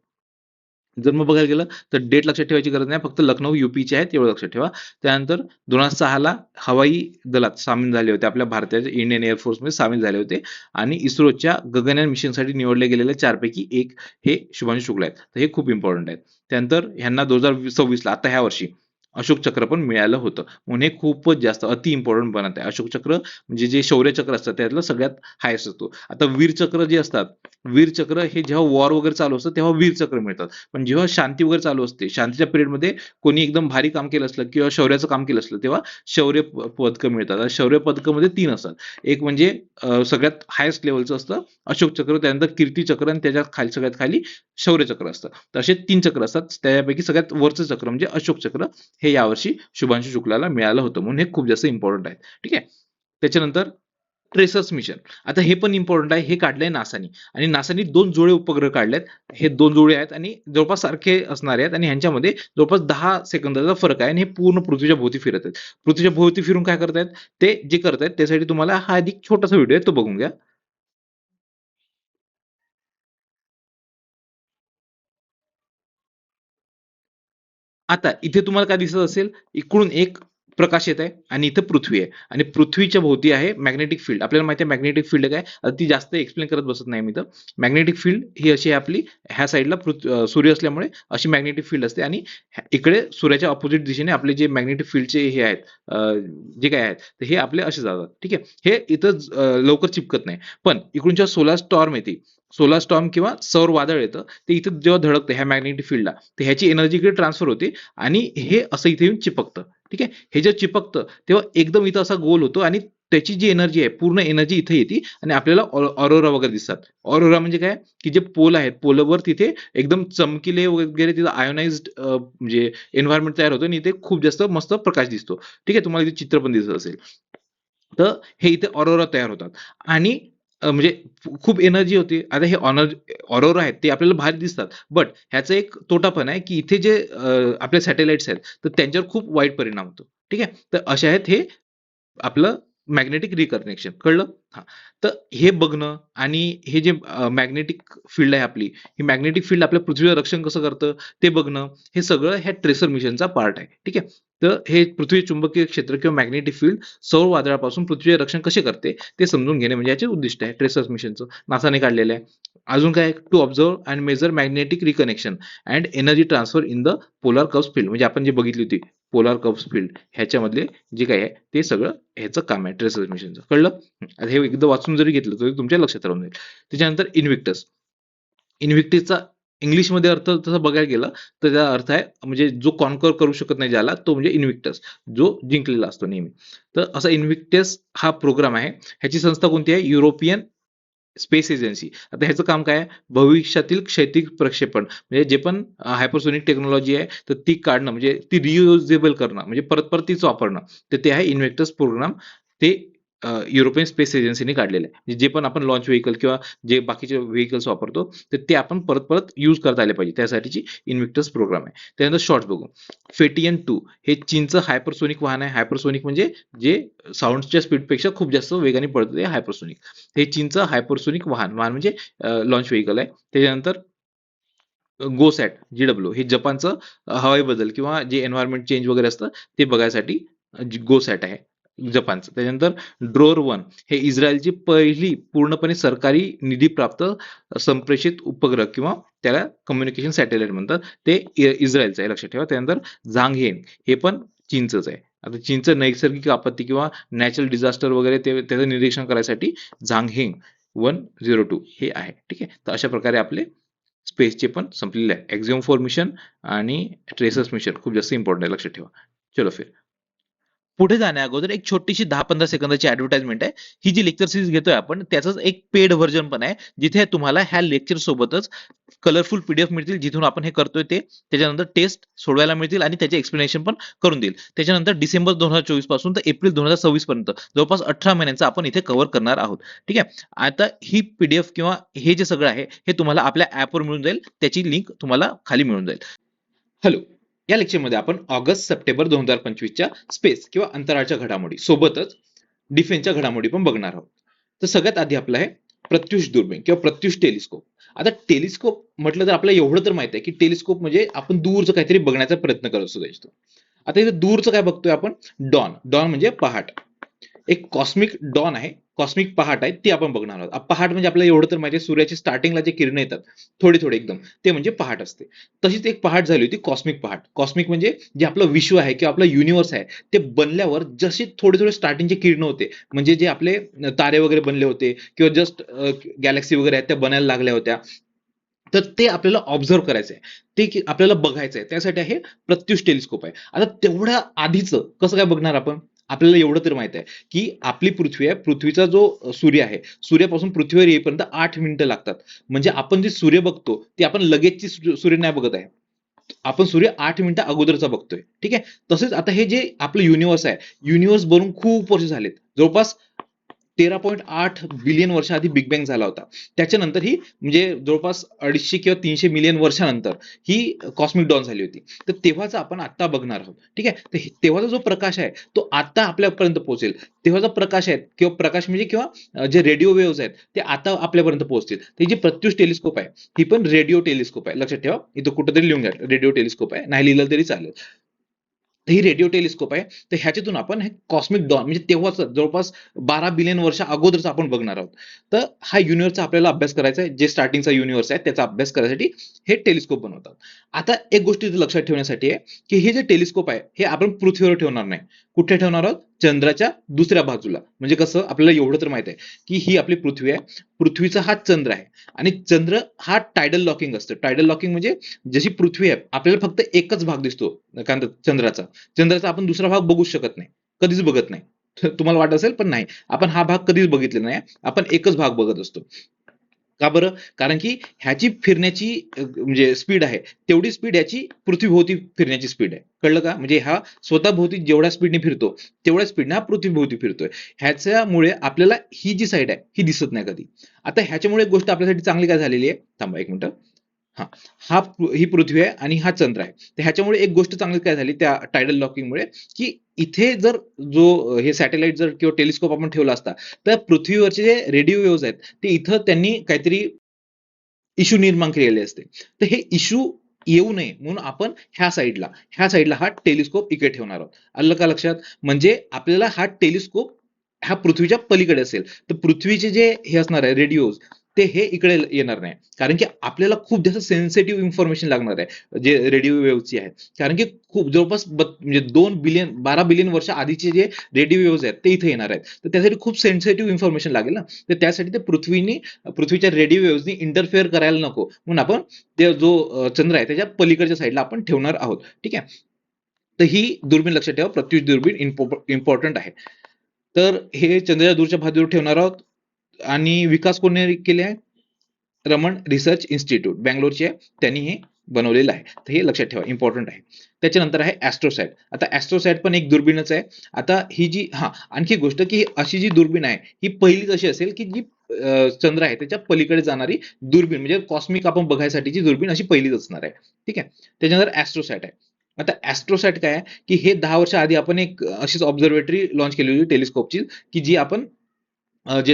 जन्म बघायला गेलं तर डेट लक्षात ठेवायची गरज नाही, फक्त लखनौ UPचे आहेत एवढं लक्षात ठेवा. त्यानंतर 2006 ला हवाई दलात सामील झाले होते, आपल्या भारताच्या इंडियन एअरफोर्समध्ये सामील झाले होते. आणि इस्रोच्या गगनयान मिशनसाठी निवडले गेलेले 4 पैकी एक हे शुभांशु शुक्ला आहेत. तर हे खूप इम्पॉर्टंट आहेत. त्यानंतर ह्यांना 2026 ला आता ह्या वर्षी अशोक चक्र पण मिळालं होतं, म्हणून हे खूपच जास्त अति इम्पॉर्टंट बनत आहे. अशोक चक्र म्हणजे जे शौर्य चक्र असतं त्यातलं सगळ्यात हायस्ट असतो. आता वीर चक्र जे असतात, वीर चक्र हे जेव्हा वॉर वगैरे चालू असतं तेव्हा वीर चक्र मिळतात. पण जेव्हा शांती वगैरे चालू असते, शांतीच्या पिरियडमध्ये कोणी एकदम भारी काम केलं असलं किंवा शौर्याचं काम केलं असलं तेव्हा शौर्य पदकं मिळतात. आणि शौर्य पदकामध्ये 3 असतात. एक म्हणजे सगळ्यात हायस्ट लेवलचं असतं अशोक चक्र, त्यानंतर कीर्ती चक्र आणि त्याच्यात खाली सगळ्यात खाली शौर्य चक्र असतं. तर असे 3 चक्र असतात. त्यापैकी सगळ्यात वरचं चक्र म्हणजे अशोक चक्र हे यावर्षी शुभांशु शुक्लाला मिळालं होतं, म्हणून हे खूप जास्त इम्पॉर्टंट आहे. ठीक आहे. त्याच्यानंतर ट्रेसर्स मिशन. आता हे पण इम्पॉर्टंट आहे. हे काढलंय नासानी, आणि नासानी 2 जोडे उपग्रह काढलेत. हे 2 जोडे आहेत आणि जवळपास सारखे असणार आहेत, आणि ह्यांच्यामध्ये जवळपास 10 सेकंदाचा फरक आहे, आणि हे पूर्ण पृथ्वीच्या भोवती फिरत आहेत. पृथ्वीच्या भोवती फिरून काय करतायत? ते जे करतायत त्यासाठी तुम्हाला हा अधिक छोटासा व्हिडिओ आहे, तो बघून घ्या. आता इथे तुम्हाला काय दिसत असेल, इकडून एक प्रकाश येत आहे आणि इथे पृथ्वी आहे, आणि पृथ्वीच्या भोवती आहे मॅग्नेटिक फील्ड. आपल्याला माहिती आहे मॅग्नेटिक फील्ड काय, आता ती जास्त एक्सप्लेन करत बसत नाही मी. तर मॅग्नेटिक फील्ड ही अशी आहे आपली, ह्या साईडला सूर्य असल्यामुळे अशी मॅग्नेटिक फील्ड असते, आणि इकडे सूर्याच्या ऑपोजिट दिशेने आपले जे मॅग्नेटिक फील्डचे हे आहेत, जे काय आहेत, तर हे आपले असे जातात. ठीक आहे, हे इथं लवकर चिपकत नाही. पण इकडून जेव्हा सोलार स्टॉर्म येते, सोलार स्टॉर्म किंवा सौर वादळ येतं, ते इथं जेव्हा धडकतं ह्या मॅग्नेटिक फील्डला, तर ह्याची एनर्जी इकडे ट्रान्सफर होते, आणि हे असं इथे येऊन चिपकतं. ठीक आहे, हे जेव्हा चिपकतं तेव्हा एकदम इथं असा गोल होतो, आणि त्याची जी एनर्जी आहे पूर्ण एनर्जी इथे येते, आणि आपल्याला ऑरोरा वगैरे दिसतात. ऑरोरा म्हणजे काय, की जे पोल आहेत, पोलवर तिथे एकदम चमकिले वगैरे तिथं आयोनाइज्ड म्हणजे एन्व्हायरमेंट तयार होतं, आणि इथे खूप जास्त मस्त प्रकाश दिसतो. ठीक आहे, तुम्हाला इथे चित्र पण दिसत असेल. तर हे इथे ऑरोरा तयार होतात, आणि म्हणजे खूप एनर्जी होती. आता हे ऑरोरा आहेत ते आपल्याला भारी दिसतात, बट ह्याचा एक तोटा पण आहे, की इथे जे आपले सॅटेलाइट्स आहेत तर त्यांच्यावर खूप वाईट परिणाम होतो. ठीक आहे, तर असे आहेत हे आपलं मॅग्नेटिक रिकनेक्शन. कळलं? हां. तर हे बघणं, आणि हे जे मॅग्नेटिक फील्ड आहे आपली, ही मॅग्नेटिक फील्ड आपल्या पृथ्वीचं रक्षण कसं करतं ते बघणं, हे सगळं ह्या ट्रेसर मिशनचा पार्ट आहे. ठीक आहे. तर हे पृथ्वी चुंबकीय क्षेत्र किंवा मॅग्नेटिक फील्ड सौर वादळापासून पृथ्वीचे रक्षण कसे करते ते समजून घेणे म्हणजे याचे उद्दिष्ट आहे ट्रेसर्स मिशनचं. नासाने काढलेलं आहे. अजून काय, to observe and measure magnetic reconnection and energy transfer in the polar curves field, म्हणजे आपण जे बघितली होती पोलार कर्व्स फील्ड, ह्याच्यामधले जे काय आहे ते सगळं ह्याचं काम आहे ट्रेसर्स मिशनचं. कळलं? आता हे एकदा वाचून जरी घेतलं तरी तुमच्या लक्षात राहून जाईल. त्याच्यानंतर इन्व्हिक्टस. इन्व्हिक्टिसचा इंग्लिशमध्ये अर्थ तसं बघायला गेलं तर त्याचा अर्थ आहे म्हणजे जो कॉन्कर करू शकत नाही ज्याला, तो म्हणजे इन्व्हिक्टस, जो जिंकलेला असतो नेहमी. तर असा इन्व्हिक्टस हा प्रोग्राम आहे. ह्याची संस्था कोणती आहे? European space agency. आता ह्याचं काम काय आहे? भविष्यातील क्षैतिज प्रक्षेपण म्हणजे जे पण हायपरसोनिक टेक्नॉलॉजी आहे तर ती काढणं, म्हणजे ती रियुजेबल करणं, म्हणजे परत परत तीच वापरणं. तर ते आहे इन्व्हेक्टस प्रोग्राम. ते युरोपियन स्पेस एजन्सीने काढलेलं आहे. म्हणजे जे पण आपण लॉन्च व्हेकल किंवा जे बाकीचे व्हेकल्स वापरतो तर ते आपण परत परत यूज करता आले पाहिजे, त्यासाठीची इन्व्हिक्टस प्रोग्राम आहे. त्यानंतर शॉर्ट्स बघू. फेटियन 2 हे चीनचं हायपरसोनिक वाहन आहे. हायपरसोनिक म्हणजे जे साऊंडच्या स्पीडपेक्षा खूप जास्त वेगाने पळतं ते हायपरसोनिक. हे चीनचं हायपरसोनिक वाहन वाहन म्हणजे लॉन्च व्हेकल आहे. त्याच्यानंतर गोसॅट GW हे जपानचं हवाई बदल किंवा जे एन्व्हायरमेंट चेंज वगैरे असतं ते बघायसाठी गोसॅट आहे जपानचं. त्याच्यानंतर ड्रोर 1 हे इस्रायलची पहिली पूर्णपणे सरकारी निधी प्राप्त संप्रेषित उपग्रह किंवा त्याला कम्युनिकेशन सॅटेलाइट म्हणतात. ते इस्रायलचं आहे, लक्षात ठेवा. त्यानंतर झांगहेन हे पण चीनचंच आहे. आता चीनचं नैसर्गिक आपत्ती किंवा नॅचरल डिझास्टर वगैरे ते त्याचं निरीक्षण करायसाठी झांगहेन 102 हे आहे. ठीक आहे, तर अशा प्रकारे आपले स्पेसचे पण संपलेले आहे. एक्झिओम 4 मिशन आणि ट्रेसर्स मिशन खूप जास्त इम्पॉर्टंट आहे, लक्षात ठेवा. चलो फिर पुढे जाण्या अगोदर एक छोटीशी 10-15 सेकंदाची ऍडव्हर्टाइजमेंट आहे. ही जी लेक्चर सिरीज घेतोय आपण त्याचंच एक पेड व्हर्जन पण आहे, जिथे तुम्हाला ह्या लेक्चर सोबतच कलरफुल पीडीएफ मिळतील, जिथून आपण हे करतोय ते. त्याच्यानंतर टेस्ट सोडवायला मिळतील आणि त्याचे एक्सप्लेनेशन पण करून देईल. त्याच्यानंतर डिसेंबर 2024 पासून तर एप्रिल 2026 पर्यंत जवळपास 18 महिन्यांचा आपण इथे कव्हर करणार आहोत. ठीक आहे. आता ही पीडीएफ किंवा हे जे सगळं आहे हे तुम्हाला आपल्या ऍपवर मिळून जाईल. त्याची लिंक तुम्हाला खाली मिळून जाईल. हॅलो, या लेक्चरमध्ये आपण ऑगस्ट सप्टेंबर 2025च्या स्पेस किंवा अंतराळच्या घडामोडी सोबतच डिफेन्सच्या घडामोडी पण बघणार आहोत. तर सगळ्यात आधी आपलं आहे प्रत्युष दुर्बीण किंवा प्रत्युष टेलिस्कोप. आता टेलिस्कोप म्हटलं तर आपल्याला एवढं तर माहिती आहे की टेलिस्कोप म्हणजे आपण दूरचं काहीतरी बघण्याचा प्रयत्न करत असतो त्याच्यातून. आता इथे दूरचं काय बघतोय आपण? डॉन. डॉन म्हणजे पहाट. एक कॉस्मिक डॉन आहे, कॉस्मिक पहाट आहे, ती आपण बघणार आहोत. पहाट म्हणजे आपल्याला एवढं तर माहिती आहे, सूर्याची स्टार्टिंगला जे किरण येतात थोडे थोडे एकदम, ते म्हणजे पहाट असते. तशीच एक पहाट झाली होती कॉस्मिक पहाट. कॉस्मिक म्हणजे जे आपलं विश्व आहे किंवा आपलं युनिव्हर्स आहे ते बनल्यावर जसे थोडे थोडे स्टार्टिंगचे किरण होते, म्हणजे जे आपले तारे वगैरे बनले होते किंवा जस्ट गॅलेक्सी वगैरे आहेत त्या बनायला लागल्या होत्या, तर ते आपल्याला ऑब्झर्व करायचं आहे, ते आपल्याला बघायचं आहे. त्यासाठी आहे प्रत्युष टेलिस्कोप आहे. आता तेवढ्या आधीचं कसं काय बघणार आपण? आपल्याला एवढं तर माहित आहे की आपली पृथ्वी आहे, पृथ्वीचा जो सूर्य आहे, सूर्यापासून पृथ्वीवर येईपर्यंत 8 मिनिटं लागतात. म्हणजे आपण जे सूर्य बघतो ते आपण लगेचची सूर्य नाही बघत आहे, आपण सूर्य 8 मिनिटं अगोदरचा बघतोय. ठीक आहे. तसेच आता हे जे आपलं युनिव्हर्स आहे, युनिव्हर्स बनून खूप वर्ष झालेत, जवळपास 13.8 बिलियन वर्ष आधी बिग बँग झाला होता. त्याच्यानंतर ही म्हणजे जवळपास 250 किंवा 300 मिलियन वर्षानंतर ही कॉस्मिक डॉन झाली होती. तर तेव्हाच आपण आता बघणार आहोत. ठीक आहे. तर तेव्हाचा जो प्रकाश आहे तो आता आपल्यापर्यंत पोहोचेल. तेव्हाचा प्रकाश आहे किंवा प्रकाश म्हणजे किंवा जे रेडिओ वेव्हज आहेत ते आता आपल्यापर्यंत पोहोचतील. ही जी प्रत्युष टेलिस्कोप आहे ही पण रेडिओ टेलिस्कोप आहे, लक्षात ठेवा. इथं कुठेतरी लिहून घ्या, रेडिओ टेलिस्कोप आहे, नाही लिहिलं तरी चालेल. ही रेडिओ टेलिस्कोप आहे. तर ह्याच्यातून आपण हे कॉस्मिक डॉन म्हणजे तेव्हाच जवळपास 12 बिलियन वर्ष अगोदरच आपण बघणार आहोत. तर हा युनिव्हर्सचा आपल्याला अभ्यास करायचा आहे, जे स्टार्टिंगचा युनिव्हर्स आहे त्याचा अभ्यास करण्यासाठी हे टेलिस्कोप बनवतात. आता एक गोष्ट लक्षात ठेवण्यासाठी आहे की हे जे टेलिस्कोप आहे हे आपण पृथ्वीवर ठेवणार नाही. कुठे ठेवणार आहोत? चंद्राच्या दुसऱ्या बाजूला. म्हणजे कसं? आपल्याला एवढं तर माहित आहे की ही आपली पृथ्वी आहे, पृथ्वीचा हा चंद्र आहे आणि चंद्र हा टायडल लॉकिंग असतं. टायडल लॉकिंग म्हणजे जशी पृथ्वी आहे आपल्याला फक्त एकच भाग दिसतो काय म्हणतात चंद्राचा. चंद्राचा आपण दुसरा भाग बघूच शकत नाही, कधीच बघत नाही. तुम्हाला वाटत असेल पण नाही, आपण हा भाग कधीच बघितलेला नाही. आपण एकच भाग बघत असतो. का बरं? कारण की ह्याची फिरण्याची म्हणजे स्पीड आहे तेवढी स्पीड याची पृथ्वीभोवती फिरण्याची स्पीड आहे. कळलं का? म्हणजे हा स्वतःभोवती जेवढ्या स्पीडने फिरतो तेवढ्या स्पीडने हा पृथ्वीभोवती फिरतोय. ह्याच्यामुळे आपल्याला ही जी साईड आहे ही दिसत नाही कधी. आता ह्याच्यामुळे एक गोष्ट आपल्यासाठी चांगली काय झालेली आहे, थांबा एक मिनिटं. हा हा ही पृथ्वी आहे आणि हा चंद्र आहे. तर ह्याच्यामुळे एक गोष्ट चांगली काय झाली त्या टायडल लॉकिंगमुळे, की इथे जर जो हे सॅटेलाइट जर किंवा टेलिस्कोप आपण ठेवला असता तर पृथ्वीवरचे जे रेडिओ वेव्हज आहेत ते इथं त्यांनी काहीतरी इश्यू निर्माण केलेले असते. तर हे इश्यू येऊ नये म्हणून आपण ह्या साईडला हा टेलिस्कोप इकडे ठेवणार आहोत. आलं का लक्षात? म्हणजे आपल्याला हा टेलिस्कोप हा पृथ्वीच्या पलीकडे असेल, तर पृथ्वीचे जे हे असणार आहे रेडिओज ते हे इकडे येणार नाही. कारण की आपल्याला खूप जास्त सेन्सिटिव्ह इन्फॉर्मेशन लागणार आहे जे रेडिओ वेव्हची आहे. कारण की खूप जवळपास म्हणजे 12 बिलियन वर्ष आधीचे जे रेडिओ वेव्हज आहेत ते इथे येणार आहेत. तर त्यासाठी खूप सेन्सिटिव्ह इन्फॉर्मेशन लागेल ना. तर त्यासाठी ते पृथ्वीच्या रेडिओ वेव्हजनी इंटरफेअर करायला नको म्हणून आपण ते जो चंद्र आहे त्याच्या पलीकडच्या साईडला आपण ठेवणार आहोत. ठीक आहे. तर ही दुर्बीण लक्षात ठेवा, प्रत्युष दुर्बीण इम्पॉर्टंट आहे. तर हे चंद्राच्या दूरच्या बाजूला ठेवणार आहोत आणि विकास कोणी केले आहे? रमण रिसर्च इन्स्टिट्यूट बँगलोरचे आहे, त्यांनी हे बनवलेलं आहे. तर हे लक्षात ठेवा, इम्पॉर्टंट आहे. त्याच्यानंतर आहे ॲस्ट्रोसॅट. आता ॲस्ट्रोसॅट पण एक दुर्बीणच आहे. आता ही जी आणखी गोष्ट की अशी जी दुर्बीण आहे ही पहिलीच अशी असेल की जी चंद्र आहे त्याच्या पलीकडे जाणारी दुर्बीण म्हणजे कॉस्मिक आपण बघायसाठीची दुर्बीण अशी पहिलीच असणार आहे. ठीक आहे. त्याच्यानंतर ॲस्ट्रोसॅट आहे. आता ॲस्ट्रोसॅट काय आहे की हे 10 वर्ष आधी आपण एक अशीच ऑब्झर्वेटरी लॉन्च केली होती टेलिस्कोपची, की जी आपण जे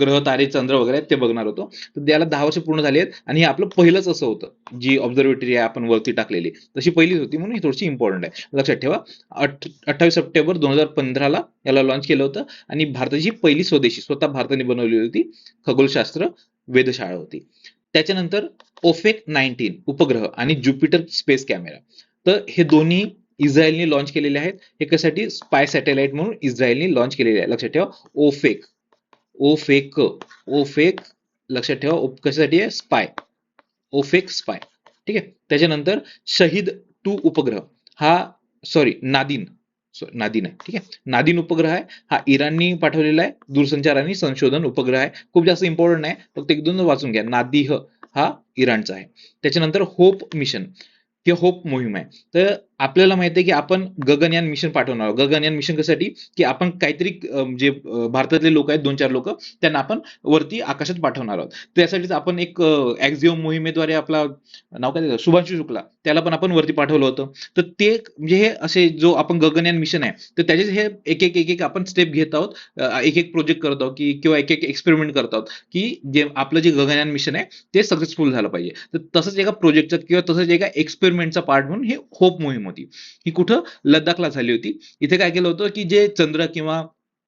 ग्रह तारे चंद्र वगैरे आहेत ते बघणार होतो. तर त्याला 10 वर्ष पूर्ण झाली आहेत आणि हे आपलं पहिलंच असं होतं जी ऑब्झर्वेटरी आहे आपण वरती टाकलेली तशी पहिलीच होती, म्हणून ही थोडीशी इम्पॉर्टंट आहे. लक्षात ठेवा. 28 सप्टेंबर 2015 याला लॉन्च केलं होतं आणि भारताची पहिली स्वदेशी स्वतः भारताने बनवलेली होती खगोलशास्त्र वेधशाळा होती. त्याच्यानंतर ओफेक 19 उपग्रह आणि ज्युपिटर स्पेस कॅमेरा. तर हे दोन्ही इस्रायलने लॉन्च केलेले आहेत. हे कशासाठी? स्पाय सॅटेलाइट म्हणून इस्रायलने लॉन्च केलेले आहे. लक्षात ठेवा. ओफेक ओफेक ओफेक लक्षात ठेवा. कशासाठी आहे? स्पाय. ओफेक स्पाय. ठीक आहे. त्याच्यानंतर शहीद 2 उपग्रह हा नादिन नादिन आहे. ठीक आहे. नादिन उपग्रह आहे हा इराणनी पाठवलेला आहे, दूरसंचार आणि संशोधन उपग्रह आहे. खूप जास्त इम्पॉर्टंट आहे, फक्त एक दोन वाचून घ्या. नादिह हा इराणचा आहे. त्याच्यानंतर होप मिशन किंवा होप मोहीम आहे. तर आपल्याला माहिती आहे की आपण गगनयान मिशन पाठवणार आहोत. गगनयान मिशन कशासाठी, की आपण काहीतरी जे भारतातले लोक आहेत 2-4 लोक, त्यांना आपण वरती आकाशात पाठवणार आहोत. त्यासाठीच आपण एक ॲक्झिओम मोहिमेद्वारे आपला नाव काय त्याचं, शुभांशु शुक्ला, त्याला पण आपण वरती पाठवलं होतं. तर ते म्हणजे हे असे जो आपण गगनयान मिशन आहे, तर त्याचे हे एक आपण स्टेप घेत आहोत, एक एक प्रोजेक्ट करत आहोत की किंवा एक एक एक्सपेरिमेंट करत आहोत, की जे आपलं जे गगनयान मिशन आहे ते सक्सेसफुल झालं पाहिजे. तर तसंच एका प्रोजेक्टचा किंवा तसंच एका एक्सपेरिमेंटचा पार्ट म्हणून हे होप मोहीम होती. ही कुठं, लद्दाखला झाली होती. इथे काय केलं होतं, की जे चंद्र किंवा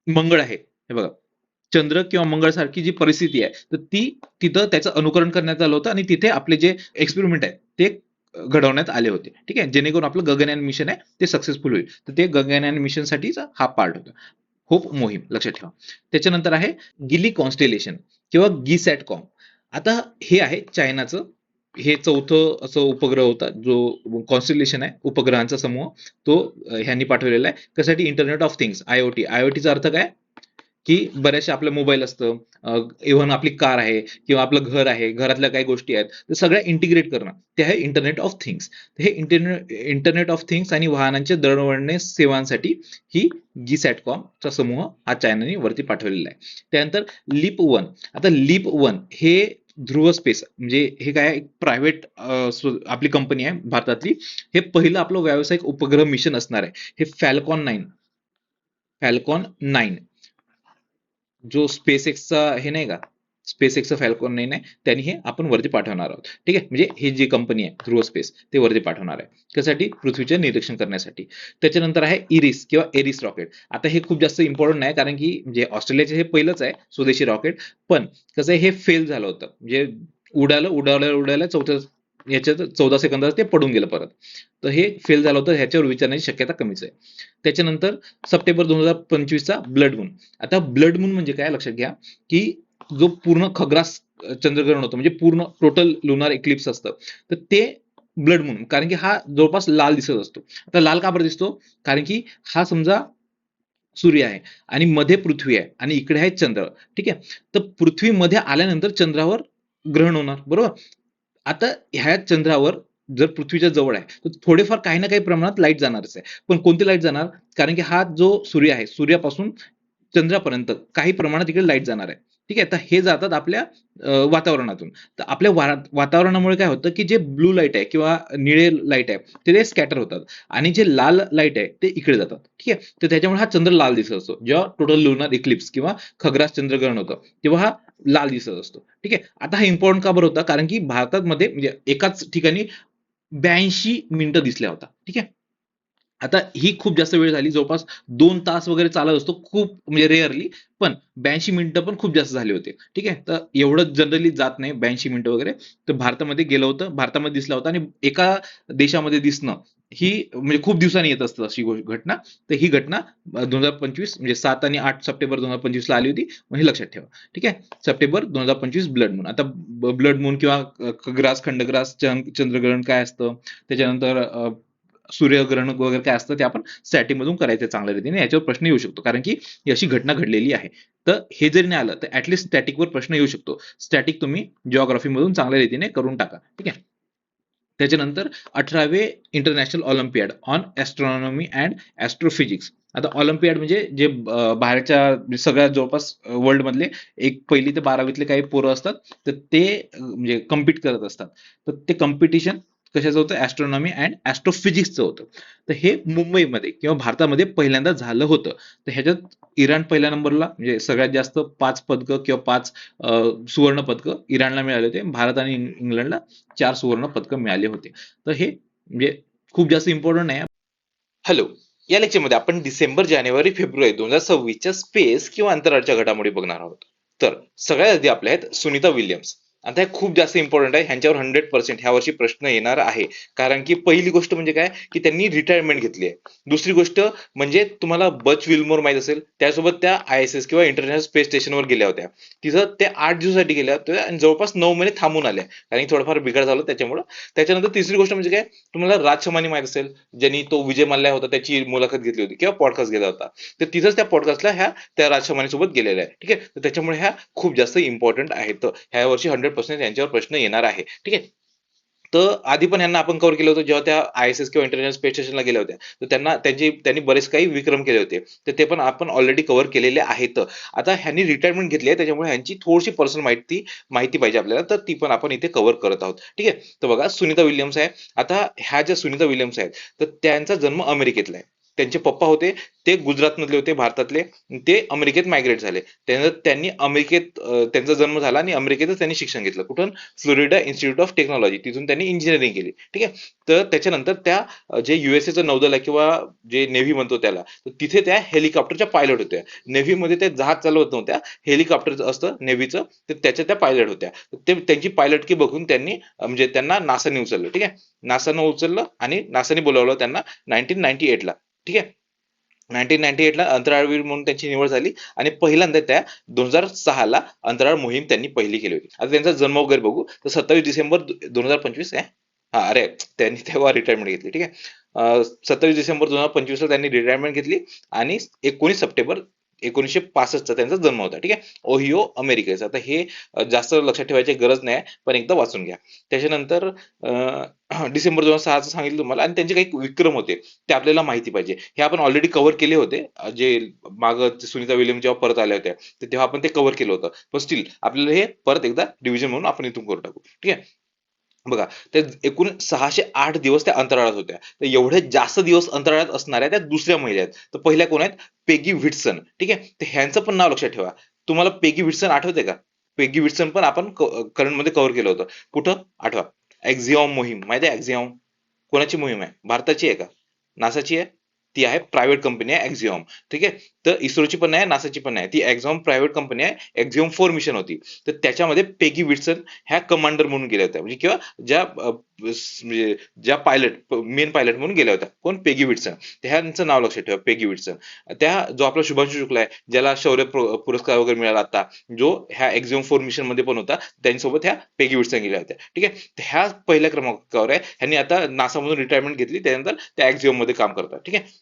मंगळ आहे, हे बघा, चंद्र किंवा मंगळ सारखी जी परिस्थिती आहे, तर ती तिथं त्याचं अनुकरण करण्यात आलं होतं आणि तिथे आपले जे एक्सपेरिमेंट आहे ते घडवण्यात आले होते. ठीक आहे. जेणेकरून आपलं गगनयान मिशन आहे ते सक्सेसफुल होईल. तर ते गगनयान मिशन साठीचा हा पार्ट होता. होप मोहीम लक्षात ठेवा. त्याच्यानंतर आहे गिली कॉन्स्टेलेशन किंवा गिसॅटकॉम. आता हे आहे चायनाचं, हे चौथं असं उपग्रह होता जो कॉन्स्टेलेशन आहे, उपग्रहांचा समूह, तो ह्यांनी पाठवलेला आहे. कशासाठी, इंटरनेट ऑफ थिंग्स, आयओटी. आयओटीचा अर्थ काय, की बऱ्याचशा आपलं मोबाईल असतं, इव्हन आपली कार आहे किंवा आपलं घर आहे, घरातल्या काही गोष्टी आहेत, तर सगळ्या इंटिग्रेट करणं, ते आहे इंटरनेट ऑफ थिंग्स. हे इंटरनेट ऑफ थिंग्स आणि वाहनांच्या दळणवळण सेवांसाठी ही चा समूह हा चायनाने वरती पाठवलेला आहे. त्यानंतर लीप 1. आता लीप 1 हे ध्रुव स्पेस, म्हणजे हे काय, प्रायव्हेट आपली कंपनी आहे भारतातली. हे पहिलं आपलं व्यावसायिक उपग्रह मिशन असणार आहे. हे फॅल्कॉन 9 जो स्पेस एक्सचा हे नाही का, स्पेस एक्सचा फॅल्कॉन 9 आहे, त्यांनी हे आपण वरती पाठवणार आहोत. ठीक आहे. म्हणजे ही जी कंपनी आहे ध्रुव स्पेस, ते वरती पाठवणार आहे. त्यासाठी पृथ्वीचे निरीक्षण करण्यासाठी. त्याच्यानंतर आहे इरिस किंवा एरिस रॉकेट. आता हे खूप जास्त इम्पॉर्टंट नाही, कारण की म्हणजे ऑस्ट्रेलियाचे हे पहिलंच आहे स्वदेशी रॉकेट, पण कसं आहे, हे फेल झालं होतं. म्हणजे उडायला चौथ्या याच्यात 14 सेकंदात ते पडून गेलं परत. तर हे फेल झालं होतं, ह्याच्यावर विचारण्याची शक्यता कमीच आहे. त्याच्यानंतर सप्टेंबर 2025चा ब्लड मून. आता ब्लड मून म्हणजे काय, लक्षात घ्या, की जो पूर्ण खग्रास चंद्रग्रहण होतं, म्हणजे पूर्ण टोटल लुनार इक्लिप्स असतं, तर ते ब्लड मून, कारण की हा जवळपास लाल दिसत असतो. आता लाल का बरं दिसतो, कारण की हा समजा सूर्य आहे आणि मध्ये पृथ्वी आहे आणि इकडे आहे चंद्र. ठीक आहे. तर पृथ्वी मध्ये आल्यानंतर चंद्रावर ग्रहण होणार, बरोबर. आता ह्या चंद्रावर जर पृथ्वीच्या जवळ आहे, तर थोडेफार काही ना काही प्रमाणात लाईट जाणारच आहे. पण कोणती लाईट जाणार, कारण की हा जो सूर्य आहे, सूर्यापासून चंद्रापर्यंत काही प्रमाणात इकडे लाईट जाणार आहे. ठीक आहे. तर हे जातात आपल्या वातावरणातून. तर आपल्या वातावरणामुळे काय होतं, की जे ब्लू लाईट आहे किंवा निळे लाईट आहे, ते स्कॅटर होतात आणि जे लाल लाईट आहे ते इकडे जातात. ठीक आहे. तर त्याच्यामुळे हा चंद्र लाल दिसत असतो. जेव्हा टोटल लुनार इक्लिप्स किंवा खग्रास चंद्रग्रहण होतं, तेव्हा हा लाल दिसत असतो. ठीक आहे. आता हा इम्पॉर्टंट का बरं होता, कारण की भारतामध्ये म्हणजे एकाच ठिकाणी 82 मिनिटं दिसल्या होता. ठीक आहे. आता ही खूप जास्त वेळ झाली, जवळपास 2 तास वगैरे चालत असतो, खूप म्हणजे रेअरली, पण 82 मिनिटं पण खूप जास्त झाले होते. ठीक आहे. तर एवढं जनरली जात नाही 82 मिनिटं वगैरे. तर भारतामध्ये गेलं होतं, भारतामध्ये दिसला होता आणि एका देशामध्ये दिसणं ही म्हणजे खूप दिवसांनी येत असतं अशी घटना. तर ही घटना 2025 म्हणजे 7 आणि 8 सप्टेंबर 2025 ला आली होती. मग हे लक्षात ठेवा. ठीक आहे. September 2025 blood moon. आता ब्लड मून किंवा खग्रास खंडग्रास चंद्रग्रहण काय असतं, त्याच्यानंतर सूर्यग्रहण वगैरे काय असतं, ते आपण स्टॅटिक मधून करायचं चांगल्या रीतीने. याच्यावर प्रश्न येऊ शकतो, कारण की ही अशी घटना घडलेली आहे. तर हे जरी नाही आलं तर ऍटलीस्ट स्टॅटिकवर प्रश्न येऊ शकतो. स्टॅटिक तुम्ही जिओग्राफी मधून चांगल्या रीतीने करून टाका. ठीक आहे. त्याच्यानंतर 18वे international olympiad on astronomy and astrophysics. आता ऑलिम्पियाड म्हणजे जे बाहेरच्या सगळ्या जवळपास वर्ल्ड मधले एक 1ली ते 12वीतले काही पोरं असतात, तर ते म्हणजे कम्पीट करत असतात. तर ते कॉम्पिटिशन कशाचं होतं, ऍस्ट्रॉनॉमी अँड ऍस्ट्रोफिजिक्सचं होतं. तर हे मुंबईमध्ये किंवा भारतामध्ये पहिल्यांदा झालं होतं. तर ह्याच्यात इराण पहिल्या नंबरला, म्हणजे सगळ्यात जास्त 5 पदकं किंवा 5 सुवर्ण पदकं इराणला मिळाले होते. भारत आणि इंग्लंडला 4 सुवर्ण पदकं मिळाले होते. तर हे म्हणजे खूप जास्त इम्पॉर्टंट आहे. हॅलो, या लेक्चरमध्ये आपण डिसेंबर, जानेवारी, फेब्रुवारी 2026च्या स्पेस किंवा अंतराळच्या घडामोडी बघणार आहोत. तर सगळ्यात आधी आपल्या आहेत सुनीता विल्यम्स. आता हे खूप जास्त इम्पॉर्टंट आहे, ह्यांच्यावर 100% ह्या वर्षी प्रश्न येणार आहे. कारण की पहिली गोष्ट म्हणजे काय, की त्यांनी रिटायरमेंट घेतली आहे. दुसरी गोष्ट म्हणजे तुम्हाला बच विल्मोर माहित असेल, त्यासोबत त्या ISS किंवा इंटरनॅशनल स्पेस स्टेशनवर गेल्या होत्या. तिथं त्या 8 दिवसासाठी गेल्या होत्या आणि जवळपास 9 महिने थांबून आल्या, कारण की थोडंफार बिघाड झालं त्याच्यामुळं. त्याच्यानंतर तिसरी गोष्ट म्हणजे काय, तुम्हाला राजशमानी माहित असेल, ज्यांनी तो विजय मल्ल्या होता त्याची मुलाखत घेतली होती किंवा पॉडकास्ट गेला होता, तर तिथंच त्या पॉडकास्टला ह्या त्या राजशमानी सोबत गेलेल्या आहे. ठीक आहे, तर त्याच्यामुळे ह्या खूप जास्त इम्पॉर्टंट आहेत. ह्या वर्षी 100% यांच्यावर प्रश्न येणार आहे. ठीक आहे, तर आधी पण यांना आपण कव्हर केलं होतं जेव्हा त्या ISS किंवा इंटरनॅशनल स्पेस स्टेशनला गेल्या होत्या, तर त्यांनी बरेच काही विक्रम केले होते, तर ते पण आपण ऑलरेडी कव्हर केलेले आहेत. आता ह्यांनी रिटायरमेंट घेतली आहे, त्याच्यामुळे ह्यांची थोडीशी पर्सनल माहिती पाहिजे आपल्याला, तर ती पण आपण इथे कव्हर करत आहोत. ठीक आहे, तर बघा सुनीता विल्यम्स आहे. आता ह्या ज्या सुनीता विल्यम्स आहेत, तर त्यांचा जन्म अमेरिकेतला आहे. त्यांचे पप्पा होते ते गुजरात मधले होते, भारतातले. ते अमेरिकेत मायग्रेट झाले. त्यानंतर त्यांनी अमेरिकेत त्यांचा जन्म झाला आणि अमेरिकेतच त्यांनी शिक्षण घेतलं. कुठून? फ्लोरिडा इन्स्टिट्यूट ऑफ टेक्नॉलॉजी, तिथून त्यांनी इंजिनिअरिंग केली. ठीक आहे, तर त्याच्यानंतर त्या जे युएसएचं नौदल आहे किंवा जे नेव्ही म्हणतो त्याला, तर तिथे त्या हेलिकॉप्टरच्या पायलट होत्या. नेव्हीमध्ये ते जहाज चालवत नव्हत्या, हेलिकॉप्टर असतं नेव्हीचं, तर त्याच्या त्या पायलट होत्या. ते त्यांची पायलटकी बघून त्यांनी म्हणजे त्यांना नासाने उचललं. ठीक आहे, नासानं उचललं आणि नासाने बोलावलं त्यांना 1998 ला. ठीक आहे, 1998 ला अंतराळवीर म्हणून त्यांची निवड झाली आणि पहिल्यांदा त्या 2006 ला अंतराळ मोहीम त्यांनी पहिली केली होती. आता त्यांचा जन्म वगैरे बघू, तर 27 डिसेंबर 2025 आहे. हा, अरे त्यांनी तेव्हा रिटायरमेंट घेतली. ठीक आहे, 27 डिसेंबर 2025 ला त्यांनी रिटायरमेंट घेतली आणि 19 सप्टेंबर 1965 चा त्यांचा जन्म होता. ठीक आहे, ओहिओ अमेरिकेचा. आता हे जास्त लक्षात ठेवायची गरज नाही, पण एकदा वाचून घ्या. त्याच्यानंतर डिसेंबर 2006 सांगितलं तुम्हाला, आणि त्यांचे काही विक्रम होते ते आपल्याला माहिती पाहिजे. हे आपण ऑलरेडी कव्हर केले होते. जे मागं सुनीता विल्यम जेव्हा परत आल्या होत्या, तर तेव्हा आपण ते कव्हर केलं होतं. पण स्टील आपल्याला हे परत एकदा डिव्हिजन म्हणून आपण इथून करून टाकू. ठीक आहे, बघा, ते एकूण 608 दिवस त्या अंतराळात होत्या. तर एवढे जास्त दिवस अंतराळात असणाऱ्या त्या दुसऱ्या महिला आहेत. तर पहिल्या कोण आहेत? पेगी व्हिटसन. ठीक आहे, तर ह्यांचं पण नाव लक्षात ठेवा. तुम्हाला पेगी व्हिटसन आठवते का? पेगी व्हिटसन पण आपण करंट मध्ये कव्हर केलं होतं. कुठं? आठवा. एक्झिओम मोहीम माहिती आहे? एक्झिओम कोणाची मोहीम आहे? भारताची आहे का? नासाची आहे? ती आहे प्रायव्हेट कंपनी आहे एक्झिओम. ठीक आहे, तर इस्रोची पण नाही, नासाची पण नाही, ती एक्झिओम प्रायव्हेट कंपनी आहे. एक्झिओम 4 मिशन होती. तर त्याच्यामध्ये पेगी विल्सन ह्या कमांडर म्हणून गेल्या होत्या, म्हणजे किंवा म्हणजे ज्या पायलट मेन पायलट म्हणून गेल्या होत्या. कोण? पेगी विल्सन. ह्यांचं नाव लक्षात ठेवा, पेगी विल्सन. त्या जो आपला शुभांशु शुक्ला आहे, ज्याला शौर्य पुरस्कार वगैरे मिळाला आता, जो ह्या एक्झिओम 4 मिशन मध्ये पण होता, त्यांच्यासोबत ह्या पेगी विल्सन गेल्या होत्या. ठीक आहे, तर ह्या पहिल्या क्रमांकावर आहे. ह्यांनी आता नासामधून रिटायरमेंट घेतली, त्यानंतर त्या एक्झिओम मध्ये काम करतात. ठीक आहे,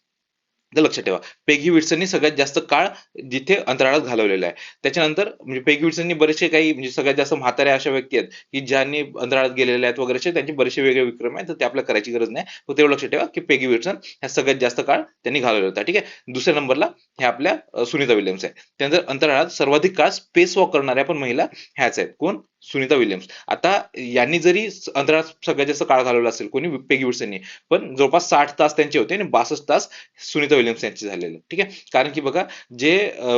तर लक्षात ठेवा, पेगी विल्सननी सगळ्यात जास्त काळ जिथे अंतराळात घालवलेला आहे. त्याच्यानंतर म्हणजे पेगी विल्सननी बरेचसे काही म्हणजे सगळ्यात जास्त म्हाताऱ्या अशा व्यक्ती आहेत की ज्यांनी अंतराळात गेलेल्या आहेत वगैरे, त्यांचे बरेचसे वेगळे विक्रम आहेत, तर ते आपल्याला करायची गरज नाही. फक्त तेवढं लक्षात ठेवा की पेगी विल्सन ह्या सगळ्यात जास्त काळ त्यांनी घालवला होता. ठीक आहे, दुसऱ्या नंबरला ह्या आपल्या सुनीता विल्यम्स आहे. त्यानंतर अंतराळात सर्वाधिक काळ स्पेस वॉक करणाऱ्या पण महिला ह्याच आहेत. कोण? सुनीता विल्यम्स. आता यांनी जरी अंतराळात सगळ्यात जास्त काळ घालवला असेल कोणी, पेगी विल्सननी, पण जवळपास 60 तास त्यांचे होते आणि 62 तास सुनीता विल्यम्स यांचे झालेले. ठीक आहे, कारण की बघा, जे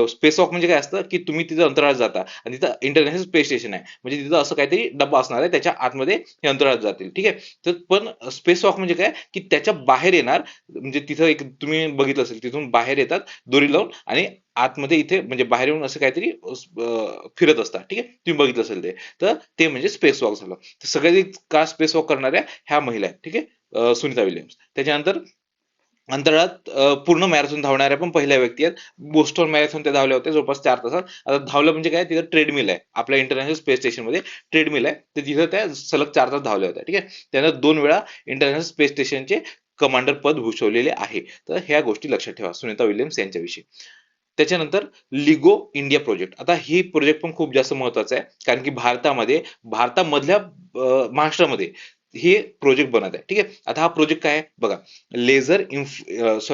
स्पेस वॉक म्हणजे काय असतं, की तुम्ही तिथं अंतराळात जाता आणि तिथं इंटरनॅशनल स्पेस स्टेशन आहे, म्हणजे तिथं असं काहीतरी डब्बा असणार आहे, त्याच्या आतमध्ये हे अंतराळात जातील. ठीक आहे, तर पण स्पेस वॉक म्हणजे काय, की त्याच्या बाहेर येणार, म्हणजे तिथं एक तुम्ही बघितलं असेल, तिथून बाहेर येतात दोरी लावून आणि आतमध्ये इथे म्हणजे बाहेर येऊन असं काहीतरी फिरत असतात. ठीक आहे, तुम्ही बघितलं असेल ते, तर ते म्हणजे स्पेस वॉक झालं. तर सगळ्यात का स्पेस वॉक करणाऱ्या ह्या महिला आहेत. ठीक आहे, सुनीता विल्यम्स. त्याच्यानंतर अंतराळात पूर्ण मॅरेथॉन धावणाऱ्या पण पहिल्या व्यक्ती आहेत. बोस्टन मॅरेथॉन त्या धावल्या होत्या जवळपास 4 तासात. आता धावलं म्हणजे काय, तिथं ट्रेडमिल आहे आपल्या इंटरनॅशनल स्पेस स्टेशन मध्ये, ट्रेडमिल आहे, तर तिथं त्या सलग 4 तास धावल्या होत्या. ठीक आहे, त्यानं 2 वेळा इंटरनॅशनल स्पेस स्टेशनचे कमांडर पद भूषवलेले आहे. तर ह्या गोष्टी लक्षात ठेवा सुनीता विल्यम्स यांच्याविषयी. त्याच्यानंतर लिगो इंडिया प्रोजेक्ट. आता ही प्रोजेक्ट पण खूप जास्त महत्वाचा आहे, कारण की भारतामधल्या महाराष्ट्रामध्ये हे प्रोजेक्ट बनत आहे. ठीक आहे, आता हा प्रोजेक्ट काय आहे बघा,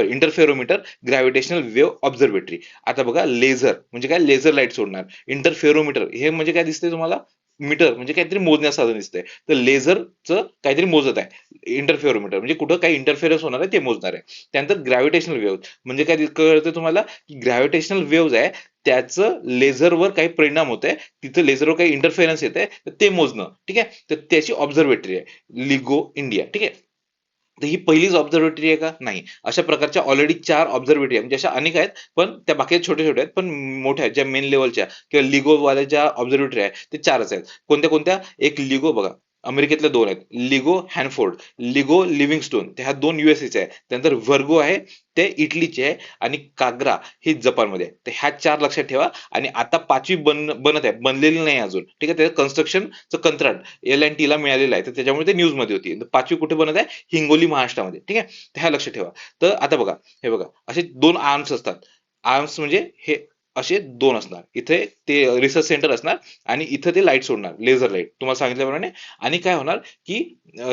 इंटरफेरोमीटर ग्रॅव्हिटेशनल वेव्ह ऑब्झर्वेटरी. आता बघा, लेझर म्हणजे काय, लेझर लाईट सोडणार. इंटरफेरोमीटर हे म्हणजे काय दिसतंय तुम्हाला, मीटर म्हणजे काहीतरी मोजण्याचं साधन दिसतंय, तर लेझरचं काहीतरी मोजत आहे. इंटरफेरोमीटर म्हणजे कुठं काही इंटरफेरन्स होणार आहे ते मोजणार आहे. त्यानंतर ग्रॅव्हिटेशनल वेव्ह म्हणजे काय कळतं तुम्हाला, की ग्रॅव्हिटेशनल वेव्ह आहे त्याचं लेझरवर काही परिणाम होत आहे, तिथं लेझरवर काही इंटरफेरन्स येत आहे, तर ते मोजणं. ठीक आहे, तर त्याची ऑब्झर्वेटरी आहे लिगो इंडिया. ठीक आहे, तर ही पहिलीच ऑब्झर्वेटरी आहे का? नाही. अशा प्रकारच्या ऑलरेडी 4 ऑब्झर्वेटरी आहेत. म्हणजे अशा अनेक आहेत, पण त्या बाकी छोट्या-छोट्या आहेत, पण मोठ्या आहेत, ज्या मेन लेव्हलच्या किंवा लिगोवाल्या ज्या ऑब्झर्वेटरी आहेत, ते 4च आहेत. कोणत्या-कोणत्या? एक लिगो बघा, अमेरिकेतल्या 2 आहेत. लिगो हॅनफोर्ड, लिगो लिव्हिंगस्टोन, त्या ह्या 2 यूएसएच्या आहेत. त्यानंतर व्हर्गो आहे, ते इटलीचे आहे आणि काग्रा ही जपानमध्ये आहे. तर ह्या 4 लक्षात ठेवा आणि आता 5वी बनत आहे. बनलेली नाही अजून. ठीक आहे. त्याचं कन्स्ट्रक्शनचं कंत्राट L&T ला मिळालेलं आहे. तर त्याच्यामुळे ते न्यूजमध्ये होती. 5वी कुठे बनत आहे? हिंगोली महाराष्ट्रामध्ये. ठीक आहे. तर ह्या लक्षात ठेवा. तर आता बघा, हे बघा, असे 2 आर्म्स असतात. आर्म्स म्हणजे हे असे 2 असणार. इथे ते रिसर्च सेंटर असणार आणि इथं ते लाईट सोडणार, लेझर लाईट तुम्हाला सांगितल्याप्रमाणे. आणि काय होणार की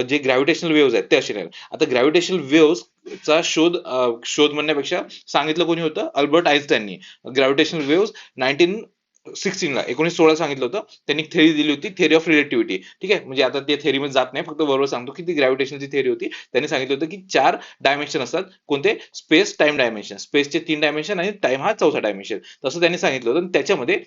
जे ग्रॅव्हिटेशनल वेव्हज आहेत ते असे राहणार. आता ग्रॅव्हिटेशनल वेव्हज चा शोध म्हणण्यापेक्षा सांगितलं कोणी होतं? अल्बर्ट आइन्स्टाईननी. ग्रॅव्हिटेशनल वेव्हज 1916ला 1916 सांगितलं होतं. त्यांनी थेअरी दिली होती, थेअरी ऑफ रिलेटिव्हिटी. ठीक आहे. म्हणजे आता ते थेअरी मध्ये जात नाही, फक्त बरोबर सांगतो की ती ग्रॅव्हिटेशनची थेअरी होती. त्यांनी सांगितलं होतं की 4 डायमेन्शन असतात. कोणते? Space, time dimension. स्पेसचे 3 डायमेन्शन आणि टाइम हा 4था डायमेन्शन. तसं त्यांनी सांगितलं होतं. त्याच्यामध्ये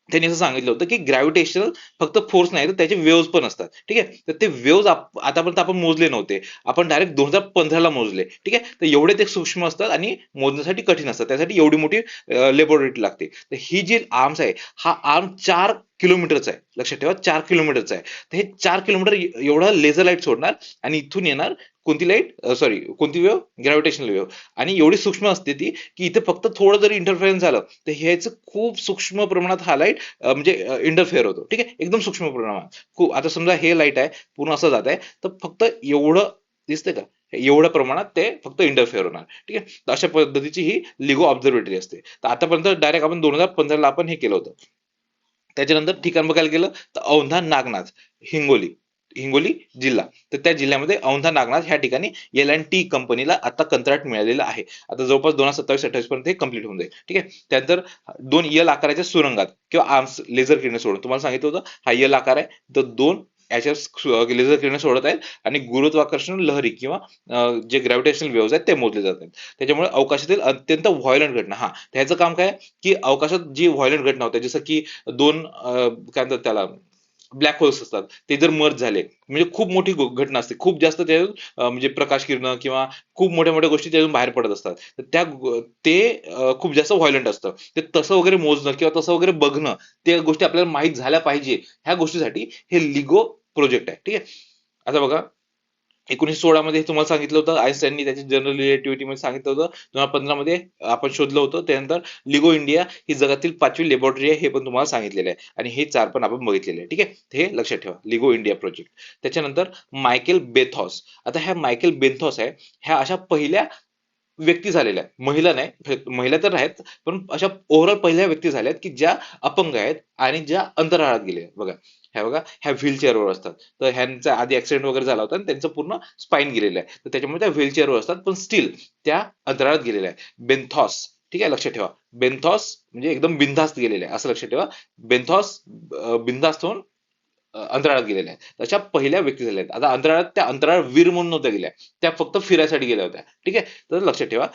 त्यांनी असं सांगितलं होतं की ग्रॅव्हिटेशनल फक्त फोर्स नाही तर त्याचे वेव्हज पण असतात. ठीक आहे. तर ते वेव्हज आतापर्यंत आपण मोजले नव्हते. आपण डायरेक्ट 2015 ला मोजले. ठीक आहे. तर एवढे ते सूक्ष्म असतात आणि मोजण्यासाठी कठीण असतात. त्यासाठी एवढी मोठी लॅबोरेटरी लागते. तर ही जी आर्म्स आहे, हा आर्म 4 किलोमीटरचा आहे. लक्षात ठेवा, 4 किलोमीटरचा आहे. तर हे 4 किलोमीटर एवढा लेझर लाईट सोडणार आणि इथून येणार कोणती लाईट? सॉरी, कोणती वेव्ह? Gravitational wave. आणि एवढी सूक्ष्म असते ती की इथे फक्त थोडं जरी इंटरफेरन्स झालं तर ह्याचं खूप सूक्ष्म प्रमाणात हा लाईट म्हणजे इंटरफेअर होतो. ठीक आहे. एकदम सूक्ष्म प्रमाणात. खूप. आता समजा हे लाईट आहे, पूर्ण असं जात आहे, तर फक्त एवढं दिसतंय का? एवढ्या प्रमाणात ते फक्त इंटरफेअर होणार. ठीक आहे. तर अशा पद्धतीची ही लिगो ऑब्झर्वेटरी असते. तर आतापर्यंत डायरेक्ट आपण 2015 ला आपण हे केलं होतं. त्याच्यानंतर ठिकाण बघायला गेलं तर औंधा नागनाथ, हिंगोली, हिंगोली जिल्हा. तर त्या जिल्ह्यामध्ये औंधा नागनाथ ह्या ठिकाणी L&T कंपनीला आता कंत्राट मिळालेलं आहे. आता जवळपास 2027-28 पर्यंत हे कम्प्लीट होऊन जाईल. ठीक आहे. त्यानंतर 2 एल आकाराच्या सुरंगात किंवा आर्म्स लेझर किरण सोडून तुम्हाला सांगितलं होतं हा एल आकार आहे. तर 2 याच्यावर लेझर किरण सोडत आहेत आणि गुरुत्वाकर्षण लहरी किंवा जे ग्रॅव्हिटेशनल वेव्हज आहेत ते मोजले जात आहेत. त्याच्यामुळे अवकाशातील अत्यंत व्हायलंट घटना, हा त्याचं काम काय की अवकाशात जी व्हायलंट घटना होते, जसं की 2 काय म्हणतात त्याला, ब्लॅक होल्स असतात, ते जर मर्ज झाले म्हणजे खूप मोठी घटना असते. खूप जास्त त्यातून म्हणजे प्रकाश किरण किंवा खूप मोठ्या मोठ्या गोष्टी त्यातून बाहेर पडत असतात. तर ते खूप जास्त व्हायलंट असतं. ते तसं वगैरे मोजणं किंवा तसं वगैरे बघणं, त्या गोष्टी आपल्याला माहित झाल्या पाहिजे, ह्या गोष्टीसाठी हे लिगो प्रोजेक्ट आहे. ठीक आहे. आता बघा, 1916 मध्ये तुम्हाला सांगितलं होतं, आइन्स्टाईननी त्याची जनरल रिलेटिव्हिटी मध्ये सांगितलं होतं. 2015 मध्ये आपण शोधलं होतं. त्यानंतर लिगो इंडिया ही जगातील 5वी लॅबोरेटरी आहे, हे पण तुम्हाला सांगितलेलं आहे. आणि हे 4 पण आपण बघितलेले आहे. ठीक आहे. हे लक्षात ठेवा, लिगो इंडिया प्रोजेक्ट. त्याच्यानंतर मायकेल बेथॉस. आता ह्या मायकेल बेथॉस आहे, ह्या अशा पहिल्या व्यक्ती झालेल्या आहेत. महिला नाही, महिला तर आहेत, पण अशा ओव्हरऑल पहिल्या व्यक्ती झाल्यात की ज्या अपंग आहेत आणि ज्या अंतराळात गेले आहेत. बघा, ह्या बघा, ह्या व्हीलचेअरवर असतात. तर ह्यांचा आधी ऍक्सिडेंट वगैरे झाला होता आणि त्यांचं पूर्ण स्पाइन गेलेलं आहे. तर त्याच्यामुळे त्या व्हीलचेअरवर असतात, पण स्टील त्या अंतराळात गेलेल्या आहे. बेन्थॉस. ठीक आहे. लक्षात ठेवा, बेन्थॉस म्हणजे एकदम बिनधास्त गेलेले आहे असं लक्षात ठेवा. बेन्थॉस बिनधास्त होऊन अंतराळात गेलेल्या आहेत. तशा पहिल्या व्यक्ती झाल्या आहेत. आता अंतराळात त्या अंतराळवीर म्हणून नव्हत्या गेल्या, त्या फक्त फिरायसाठी गेल्या होत्या. ठीक आहे. तर लक्षात ठेवा,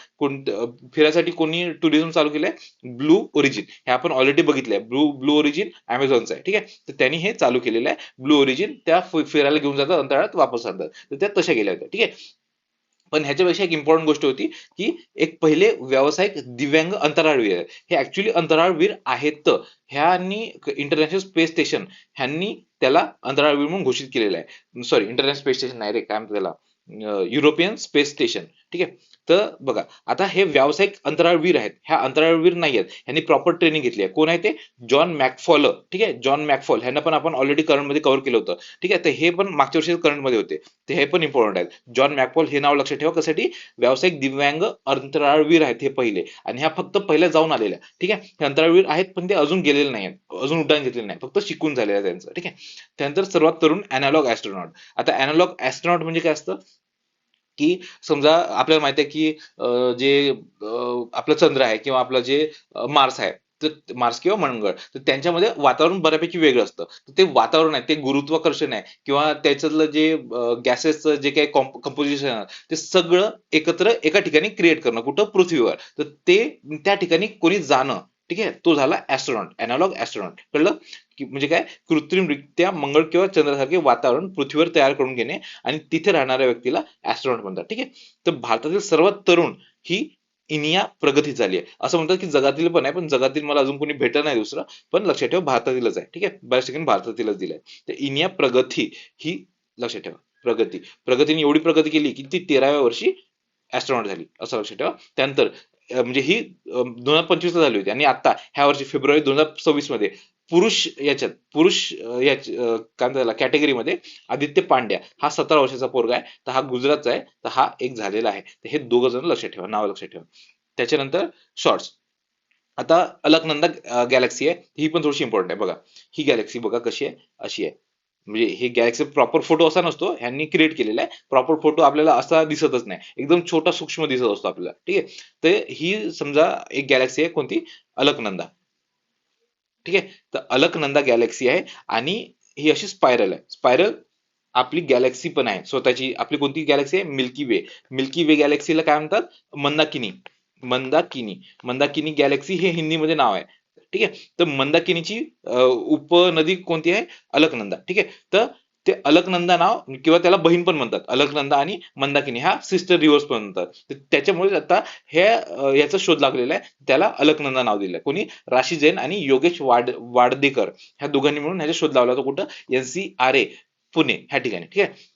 फिरायसाठी कोणी टुरिझम चालू केलंय? Blue origin. हे आपण ऑलरेडी बघितलंय. ब्लू ब्लू ओरिजिन अमेझॉनचं आहे. ठीक आहे. तर त्यांनी हे चालू केलेलं आहे. ब्लू ओरिजिन त्या फिरायला घेऊन जातात, अंतराळात वापस आणतात. तर त्या तशा गेल्या होत्या. ठीक आहे. पण ह्याच्यापेक्षा एक इम्पॉर्टंट गोष्ट होती की एक पहिले व्यावसायिक दिव्यांग अंतराळवीर आहेत. हे ऍक्च्युली अंतराळवीर आहेत. ह्यांनी इंटरनॅशनल स्पेस स्टेशन ह्यांनी त्याला अंतराळवीर म्हणून घोषित केलेलं आहे. सॉरी, इंटरनॅशनल स्पेस स्टेशन नाही रे, काय म्हणतात त्याला, युरोपियन स्पेस स्टेशन. ठीक आहे. तर बघा, आता हे व्यावसायिक अंतराळवीर आहेत, ह्या अंतराळवीर नाही आहेत. ह्यांनी प्रॉपर ट्रेनिंग घेतली आहे. कोण आहे ते? जॉन मॅकफॉल. ठीक आहे. जॉन मॅकफॉल ह्यांना पण आपण ऑलरेडी करंट मध्ये कव्हर केलं होतं. ठीक आहे. तर हे पण मागच्या वर्षी करंट मध्ये होते. ते हे पण इम्पॉर्टंट आहेत. जॉन मॅकपॉल हे नाव लक्षात ठेवा. कशासाठी? व्यावसायिक दिव्यांग अंतराळवीर आहेत हे पहिले, आणि ह्या फक्त पहिल्या जाऊन आलेल्या. ठीक आहे. हे अंतराळवीर आहेत, पण ते अजून गेलेले नाही आहेत, अजून उड्डाण घेतलेलं नाही, फक्त शिकून झालेलं आहे त्यांचं. ठीक आहे. त्यानंतर सर्वात तरुण अॅनालॉग ॲस्ट्रॉनॉट. आता अॅनालॉग ॲस्ट्रॉनॉट म्हणजे काय असतं की समजा आपल्याला माहिती आहे की जे आपलं चंद्र आहे किंवा आपलं जे मार्स आहे, तर मार्स किंवा मंगळ, तर त्यांच्यामध्ये वातावरण बऱ्यापैकी वेगळं असतं. तर ते वातावरण आहे, ते गुरुत्वाकर्षण आहे किंवा त्याच्यातलं जे गॅसेसचं जे काही कंपोजिशन आहे, ते सगळं एकत्र एका ठिकाणी क्रिएट करणं, कुठं? पृथ्वीवर. तर ते त्या ठिकाणी कोणी जाणं, ठीक आहे, तो झाला ऍस्ट्रॉनॉट, अॅनालॉग ऍस्ट्रॉनॉट. कळलं की म्हणजे काय, कृत्रिमरित्या मंगळ किंवा चंद्रासारखे वातावरण पृथ्वीवर तयार करून घेणे आणि तिथे राहणाऱ्या व्यक्तीला ऍस्ट्रॉनॉट म्हणतात. ठीक आहे, तर भारतातील सर्वात तरुण ही इनिया प्रगती झाली आहे. असं म्हणतात की जगातील पण आहे, पण जगातील मला अजून कोणी भेटलं नाही दुसरं, पण लक्षात ठेवा भारतातीलच आहे. ठीक आहे, बऱ्याच ठिकाणी भारतातीलच दिलंय. तर इनिया प्रगती ही लक्षात ठेवा, प्रगतीने एवढी प्रगती केली की ती 13व्या वर्षी ऍस्ट्रॉनॉट झाली, असं लक्षात ठेवा. त्यानंतर म्हणजे ही 2025 ला झाली होती आणि आता ह्या वर्षी फेब्रुवारी 2026 मध्ये पुरुष काय म्हणतात कॅटेगरीमध्ये आदित्य पांड्या हा 17 वर्षाचा पोरगा आहे, तर हा गुजरातचा आहे, तर हा एक झालेला आहे. तर हे दोघं जण लक्षात ठेवा, नाव लक्षात ठेवा. त्याच्यानंतर शॉर्ट्स. आता अलकनंदा गॅलेक्सी आहे, ही पण थोडीशी इम्पॉर्टंट आहे. बघा ही गॅलेक्सी बघा कशी आहे, अशी आहे. म्हणजे हे गॅलेक्सी प्रॉपर फोटो असा नसतो, ह्यांनी क्रिएट केलेला आहे. प्रॉपर फोटो आपल्याला असा दिसतच नाही, एकदम छोटा सूक्ष्म दिसत असतो आपल्याला. ठीक आहे, तर ही समजा एक गॅलेक्सी आहे, कोणती, अलकनंदा. ठीक आहे, तर अलकनंदा गॅलेक्सी आहे आणि ही अशी स्पायरल आहे. स्पायरल आपली गॅलेक्सी पण आहे स्वतःची. आपली कोणती गॅलेक्सी आहे, मिल्की वे. मिल्की वे गॅलेक्सीला काय म्हणतात, मंदाकिनी. मंदाकिनी मंदाकिनी गॅलेक्सी हे हिंदीमध्ये नाव आहे. ठीक आहे, तर मंदाकिनीची उपनदी कोणती आहे, अलकनंदा. ठीक आहे, तर ते अलकनंदा नाव किंवा त्याला बहीण पण म्हणतात. अलकनंदा आणि मंदाकिनी हा सिस्टर रिव्हर्स पण म्हणतात. तर त्याच्यामुळे आता हे याचा शोध लागलेला आहे, त्याला अलकनंदा नाव दिलंय. कोणी, राशी जैन आणि योगेश वाडदेकर ह्या दोघांनी मिळून ह्याचा शोध लावला होता. कुठं, NCRA पुणे ह्या ठिकाणी. ठीक आहे,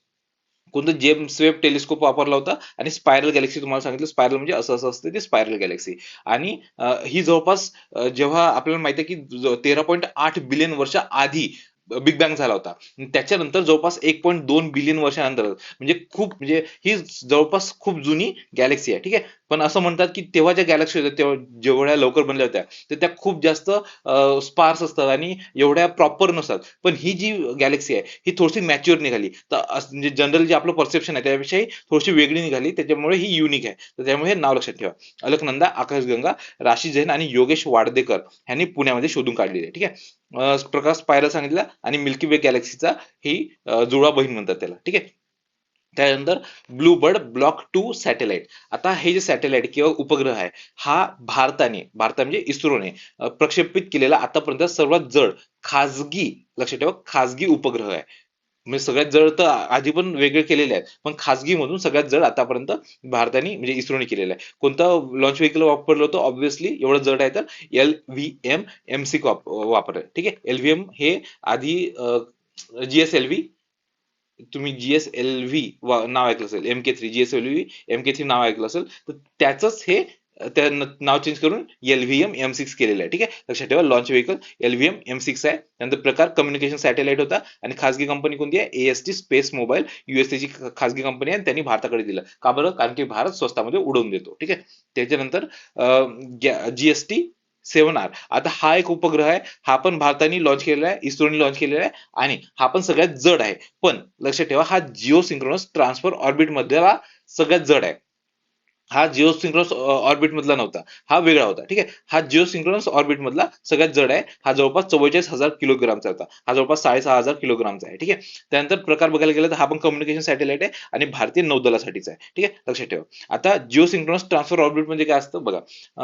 कोणतं, जेम्स वेब टेलिस्कोप वापरला होता. आणि स्पायरल गॅलेक्सी तुम्हाला सांगितलं, स्पायरल म्हणजे असं असं असते, ते स्पायरल गॅलेक्सी. आणि ही जवळपास जेव्हा आपल्याला माहिती आहे की 13.8 बिलियन वर्ष आधी बिग बँग झाला होता, त्याच्यानंतर जवळपास 1.2 बिलियन वर्षानंतर, म्हणजे खूप, म्हणजे ही जवळपास खूप जुनी गॅलेक्सी आहे. ठीक आहे, पण असं म्हणतात की तेव्हा ज्या गॅलेक्सी होत्या तेव्हा जेवढ्या लवकर बनल्या होत्या, तर त्या खूप जास्त स्पार्स असतात आणि एवढ्या प्रॉपर नसतात. पण ही जी गॅलेक्सी आहे ही थोडीशी मॅच्युअर निघाली, तर म्हणजे जनरल जे आपलं परसेप्शन आहे त्यापेक्षाही थोडीशी वेगळी निघाली, त्याच्यामुळे ही युनिक आहे. तर त्यामुळे हे नाव लक्षात ठेवा, अलकनंदा, आकाशगंगा, राशी जैन आणि योगेश वाडदेकर यांनी पुण्यामध्ये शोधून काढलेली आहे. ठीक आहे, प्रकाश स्पायरल सांगितला आणि मिल्की वे गॅलेक्सीचा ही जुळा बहीण म्हणतात त्याला. ठीक आहे, त्यानंतर ब्लू बर्ड ब्लॉक 2 सॅटेलाइट. आता हे जे सॅटेलाइट किंवा उपग्रह आहे, हा भारत म्हणजे इस्रोने प्रक्षेपित केलेला आतापर्यंत सर्वात जड खाजगी, लक्षात ठेवा, खाजगी उपग्रह आहे. म्हणजे सगळ्यात जड तर आधी पण वेगळे केलेले आहेत, पण खाजगी मधून सगळ्यात जड आतापर्यंत भारताने म्हणजे इस्रोने केलेलं आहे. कोणतं लॉन्च व्हेकल वापरलं होतं, ऑब्व्हियसली एवढं जड आहे तर LVM MC वापरलं. ठीक आहे, LVM हे आधी GSLV, तुम्ही GSLV नाव ऐकलं असेल, MK3 GSLV MK3 नाव ऐकलं असेल, तर त्याचंच हे त्या नाव चेंज करून LVM M6 केलेलं आहे. ठीक आहे, लक्षात ठेवा, लॉन्च व्हेकल LVM M6 आहे. त्यानंतर प्रकार कम्युनिकेशन सॅटेलाइट होता आणि खासगी कंपनी कोणती आहे, AST स्पेस मोबाईल, USA ची खासगी कंपनी आहे. त्यांनी भारताकडे दिलं. का बरं, कारण की भारत स्वस्तामध्ये उडवून देतो. ठीक आहे, त्याच्यानंतर GST-7R. आता हा एक उपग्रह आहे, हा पण भारताने लॉन्च केलेला आहे, इस्रोने लॉन्च केलेला आहे आणि हा पण सगळ्यात जड आहे. पण लक्षात ठेवा, हा जिओ सिंक्रोनस ट्रान्सफर ऑर्बिट मधला सगळ्यात जड आहे. हा जिओ सिंक्रोनस ऑर्बिट मधला नव्हता, हा वेगळा होता. ठीक आहे, हा जिओ सिंक्रोनस ऑर्बिट मधला सगळ्यात जड आहे. हा जवळपास 44,000 किलोग्रामचा होता, हा जवळपास 6,500 किलोग्रामचा आहे. ठीक आहे, त्यानंतर प्रकार बघायला गेलं तर हा पण कम्युनिकेशन सॅटेलाइट आहे आणि भारतीय नौदलासाठीचा आहे. ठीक आहे, लक्षात ठेवा. आता जिओ सिंक्रोनस ट्रान्सफर ऑर्बिट म्हणजे काय असतं बघा,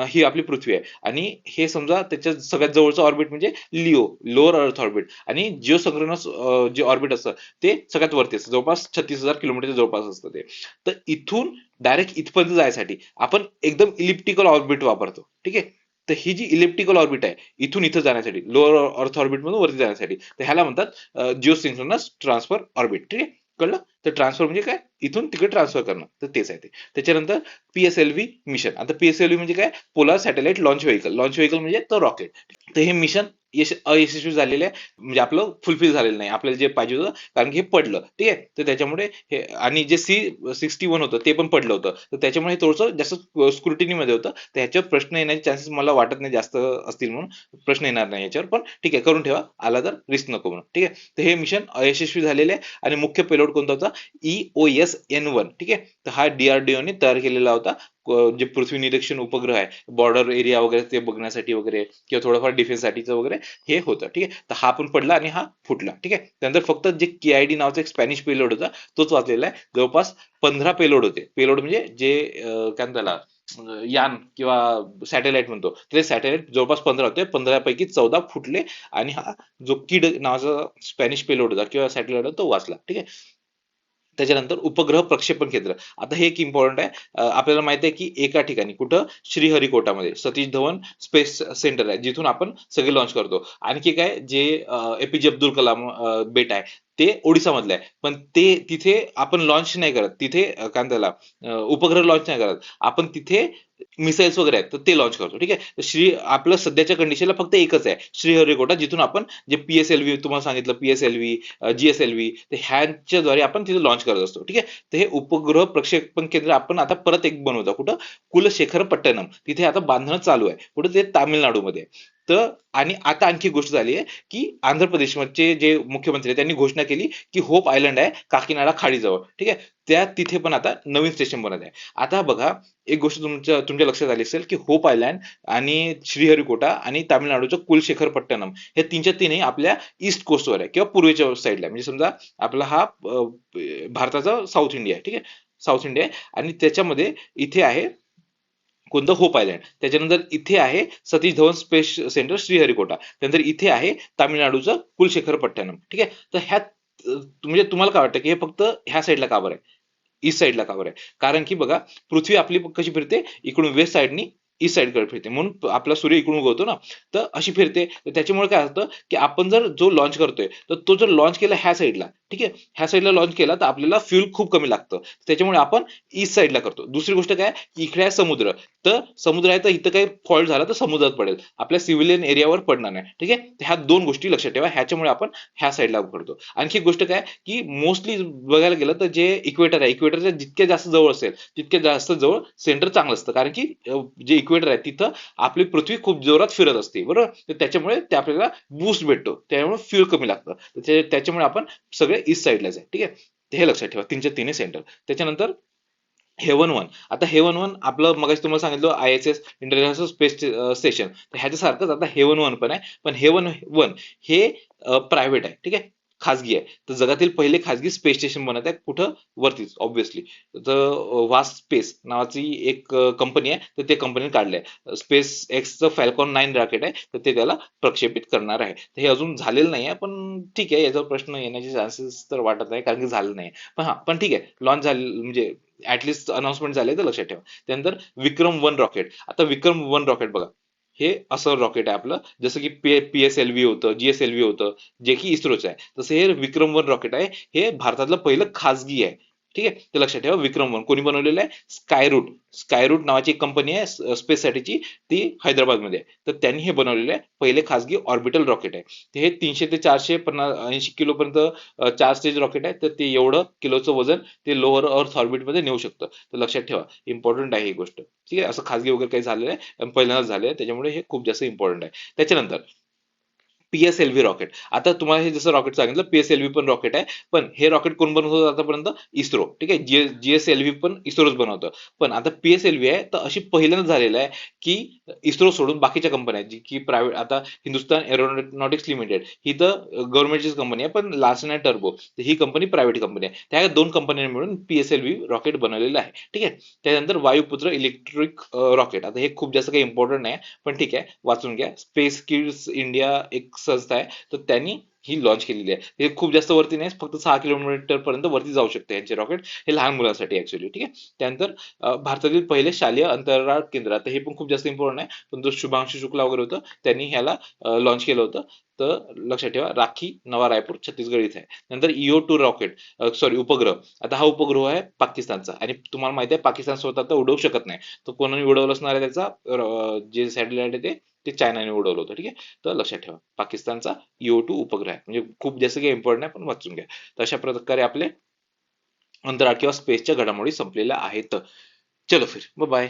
ही आपली पृथ्वी आहे आणि हे समजा त्याच्या सगळ्यात जवळचं ऑर्बिट म्हणजे लिओ, लोअर अर्थ ऑर्बिट, आणि जिओ सिंक्रोनस जे ऑर्बिट असतं ते सगळ्यात वरती असतं, जवळपास 36,000 किलोमीटर जवळपास असतं ते. तर इथून डायरेक्ट इथपर्यंत जायसाठी आपण एकदम इलिप्टिकल ऑर्बिट वापरतो. ठीक आहे, तर ही जी इलिप्टिकल ऑर्बिट आहे इथून इथं जाण्यासाठी, लोअर अर्थ ऑर्बिट मधून वरती जाण्यासाठी, तर ह्याला म्हणतात जिओ सिंक्रोनस ट्रान्सफर ऑर्बिट. ठीक आहे, कळलं. तर ट्रान्सफर म्हणजे काय, इथून तिकडे ट्रान्सफर करणं, तर तेच आहे ते. त्याच्यानंतर PSLV मिशन. आता PSLV म्हणजे काय, polar satellite launch vehicle. Launch vehicle म्हणजे तो रॉकेट. तर हे मिशन अयशस्वी झालेले आहे, म्हणजे आपलं फुलफिल झालेलं नाही, आपल्याला जे पाहिजे होतं, कारण की हे पडलं. ठीक आहे, तर त्याच्यामुळे हे, आणि जे C61 होतं ते पण पडलं होतं, तर त्याच्यामुळे थोडंसं जास्त स्क्रुटिनी मध्ये होतं. तर ह्याच्यावर प्रश्न येण्याचे चान्सेस मला वाटत नाही जास्त असतील, म्हणून प्रश्न येणार नाही याच्यावर. पण ठीक आहे, करून ठेवा, आला तर रिस्क नको म्हणून. ठीक आहे, तर हे मिशन अयशस्वी झालेले आहे आणि मुख्य पेलोड कोणता होता, EOS-N1. ठीक आहे, तर हा DRDO ने तयार केलेला होता. जे पृथ्वी निरीक्षण उपग्रह आहे, बॉर्डर एरिया वगैरे ते बघण्यासाठी वगैरे, किंवा थोडंफार डिफेन्स साठीचं वगैरे हे होतं. ठीक आहे, तर हा पण पडला आणि हा फुटला. ठीक आहे, त्यानंतर फक्त जे KID नावाचा एक स्पॅनिश पेलोड होता तोच वाचलेला आहे. जवळपास 15 पेलोड होते. पेलोड म्हणजे जे काय म्हणतात त्याला, यान किंवा सॅटेलाइट म्हणतो, ते सॅटेलाइट जवळपास 15 होते, 15 पैकी 14 फुटले आणि हा जो किड नावाचा स्पॅनिश पेलोड होता किंवा सॅटेलाइट होता तो वाचला. ठीक आहे. त्याच्यानंतर उपग्रह प्रक्षेपण केंद्र, आता हे एक इम्पॉर्टंट आहे. आपल्याला माहिती आहे की एका ठिकाणी कुठं, श्रीहरिकोटामध्ये सतीश धवन स्पेस सेंटर आहे जिथून आपण सगळे लॉन्च करतो. आणखी काय, जे एपीजे अब्दुल कलाम बेट आहे ते ओडिसा मधलं आहे, पण ते तिथे आपण लॉन्च नाही करत. तिथे काय त्याला उपग्रह लॉन्च नाही करत आपण, तिथे मिसाईल्स वगैरे आहेत तर ते लॉन्च करतो. ठीक आहे. तर आपलं सध्याच्या कंडिशनला फक्त एकच आहे, श्रीहरिकोटा, जिथून आपण जे पीएसएलव्ही तुम्हाला सांगितलं, पीएसएलव्ही जीएसएलव्ही, तर ह्यांच्याद्वारे आपण तिथे लॉन्च करत असतो. ठीक आहे. तर हे उपग्रह प्रक्षेपण केंद्र आपण आता परत एक बनवतो. कुठं, कुलशेखरपट्टणम, तिथे आता बांधणं चालू आहे. कुठं, ते तामिळनाडूमध्ये. तर आणि आता आणखी गोष्ट झाली आहे की आंध्र प्रदेशचे जे मुख्यमंत्री आहेत त्यांनी घोषणा केली की होप आयलंड आहे काकीनाडा खाडीजवळ. ठीक आहे. त्या तिथे पण आता नवीन स्टेशन बनत आहे. आता बघा, एक गोष्ट तुमच्या लक्षात आली असेल की होप आयलँड आणि श्रीहरिकोटा आणि तामिळनाडूचं कुलशेखरपट्टणम, हे तीनच्या तीनही आपल्या ईस्ट कोस्टवर आहे किंवा पूर्वेच्या साईडला आहे. म्हणजे समजा आपला हा भारताचा साऊथ इंडिया आहे. ठीक आहे. साऊथ इंडिया आहे आणि त्याच्यामध्ये इथे आहे कोणतं, होप आयलँड. त्याच्यानंतर इथे आहे सतीश धवन स्पेस सेंटर श्रीहरिकोटा. त्यानंतर इथे आहे तामिळनाडूचं कुलशेखरपट्टणम. ठीक आहे. तर ह्या म्हणजे तुम्हाला काय वाटतं की हे फक्त ह्या साईडला का बरं आहे, ईस्ट साईडला का बरं आहे? कारण की बघा, पृथ्वी आपली कशी फिरते, इकडून वेस्ट साईडनी ईस्ट साईडकडे फिरते, म्हणून आपला सूर्य इकडून उगवतो ना, तर अशी फिरते. तर त्याच्यामुळे काय असतं की आपण जर जो लॉन्च करतोय तर तो जर लॉन्च केला ह्या साईडला, ठीक आहे, ह्या साईडला लॉन्च केला तर आपल्याला फ्यूल खूप कमी लागतं. त्याच्यामुळे आपण ईस्ट साईडला करतो. दुसरी गोष्ट काय, इकडे आहे समुद्र, तर समुद्र आहे तर इथं काही फॉल्ट झाला तर समुद्रात पडेल, आपल्या सिव्हिलियन एरियावर पडणार नाही. ठीक आहे. ह्या दोन गोष्टी लक्षात ठेवा, ह्याच्यामुळे आपण ह्या साईडला करतो. आणखी एक गोष्ट काय की मोस्टली बघायला गेलं तर जे इक्वेटर आहे, इक्वेटरच्या जितके जास्त जवळ असेल तितके जास्त जवळ सेंटर चांगलं असतं. कारण की जे इक्वेटर आहे तिथं आपली पृथ्वी खूप जोरात फिरत असते, बरोबर. तर त्याच्यामुळे ते आपल्याला बूस्ट भेटतो, त्यामुळे फ्यूल कमी लागतं. त्याच्यामुळे आपण सगळे ईस्ट साईडलाच आहे. ठीक आहे. ते हे लक्षात ठेवा, तीनच्या तिन्ही सेंटर. त्याच्यानंतर हेवन वन, आता हेवन वन आपलं मगाशी तुम्हाला सांगितलं ISS इंटरनॅशनल स्पेस स्टेशन, तर ह्याच्यासारखंच आता हेवन वन पण आहे. पण हेवन वन हे प्रायव्हेट आहे. ठीक आहे, खाजगी आहे. तर जगातील पहिले खाजगी स्पेस स्टेशन बनत आहे. कुठं, वरतीच ऑब्व्हियसली. तर वास्ट स्पेस नावाची एक कंपनी आहे, तर ते कंपनीने काढलंय. स्पेस एक्सचं फॅल्कॉन 9 रॉकेट आहे, तर ते त्याला प्रक्षेपित करणार आहे. तर हे अजून झालेलं नाही आहे, पण ठीक आहे, याचा प्रश्न येण्याचे चान्सेस तर वाटत नाही कारण की झालं नाही. पण हा, पण ठीक आहे, लॉन्च झाले म्हणजे ऍटलिस्ट अनाउन्समेंट झाले तर लक्षात ठेवा. त्यानंतर विक्रम 1 रॉकेट, आता विक्रम 1 रॉकेट बघा, हे असं रॉकेट आहे आपलं, जसं की पीएसएलव्ही होतं, जीएसएलव्ही होतं, जे की इस्रोचं आहे, तसं हे विक्रम 1 रॉकेट आहे. हे भारतातलं पहिलं खाजगी आहे. ठीक आहे. ते लक्षात ठेवा. विक्रम 1 कोणी बनवलेलं आहे, स्कायरूट. स्कायरूट नावाची एक कंपनी आहे स्पेससाठीची, ती हैदराबादमध्ये आहे. तर त्यांनी हे बनवलेलं आहे, पहिले खाजगी ऑर्बिटल रॉकेट आहे. ते हे 300 ते 480 किलो पर्यंत 4 स्टेज रॉकेट आहे. तर ते एवढं किलोचं वजन ते लोअर अर्थ ऑर्बिटमध्ये नेऊ शकतं. तर लक्षात ठेवा, इम्पॉर्टंट आहे ही गोष्ट. ठीक आहे. असं खाजगी वगैरे काही झालेलं आहे, पहिल्यांदाच झाले आहे, त्याच्यामुळे हे खूप जास्त इम्पॉर्टंट आहे. त्याच्यानंतर पीएसएलव्ही रॉकेट, आता तुम्हाला हे जसं रॉकेट सांगितलं, पीएसएलव्ही पण रॉकेट आहे. पण हे रॉकेट कोण बनवतो आतापर्यंत, इस्रो. ठीक आहे. जीएसएलव्ही पण इस्रोच बनवतं. पण आता पीएसएलव्ही आहे, तर अशी पहिल्यांदाच झालेलं आहे की इस्रो सोडून बाकीच्या कंपन्या आहेत, जी की प्रायव्हेट, आता हिंदुस्तान एरोनॉटिक्स लिमिटेड ही तर गव्हर्नमेंटचीच कंपनी आहे, पण Larsen and turbo he company private company आहे. त्या दोन कंपन्यांनी मिळून पीएसएलव्ही रॉकेट बनवलेलं आहे. ठीक आहे. त्यानंतर वायुपुत्र इलेक्ट्रिक रॉकेट, आता हे खूप जास्त काही इम्पॉर्टंट नाही, पण ठीक आहे, वाचून घ्या. स्पेस किड्स इंडिया एक संस्था आहे, तर त्यांनी ही लॉन्च केलेली आहे. हे खूप जास्त वरती नाही, फक्त 6 किलोमीटर पर्यंत वरती जाऊ शकते यांचे रॉकेट. हे लहान मुलांसाठी ऍक्च्युअली. ठीक आहे. त्यानंतर भारतातील पहिले शालेय अंतराळ केंद्र, आता हे पण खूप जास्त इम्पॉर्टंट आहे, पण जो शुभांशु शुक्ला वगैरे होतं त्यांनी ह्याला लॉन्च केलं होतं. तर लक्षात ठेवा, राखी नवा रायपूर छत्तीसगड इथे आहे. नंतर EO2 रॉकेट, सॉरी उपग्रह, आता हा उपग्रह आहे पाकिस्तानचा, आणि तुम्हाला माहिती आहे पाकिस्तान स्वतः तर उडवू शकत नाही, तर कोणाने उडवलं असणार आहे त्याचा, जे सॅटेलाइट आहे ते चायनाने उडवलं होतं. ठीक आहे. तर लक्षात ठेवा, पाकिस्तानचा EO2 उपग्रह आहे. म्हणजे खूप जास्त काही इम्पॉर्टंट आहे, पण वाचून घ्या. तर अशा प्रकारे आपले अंतराळ किंवा स्पेसच्या घडामोडी संपलेल्या आहेत. चलो फिर, बाय.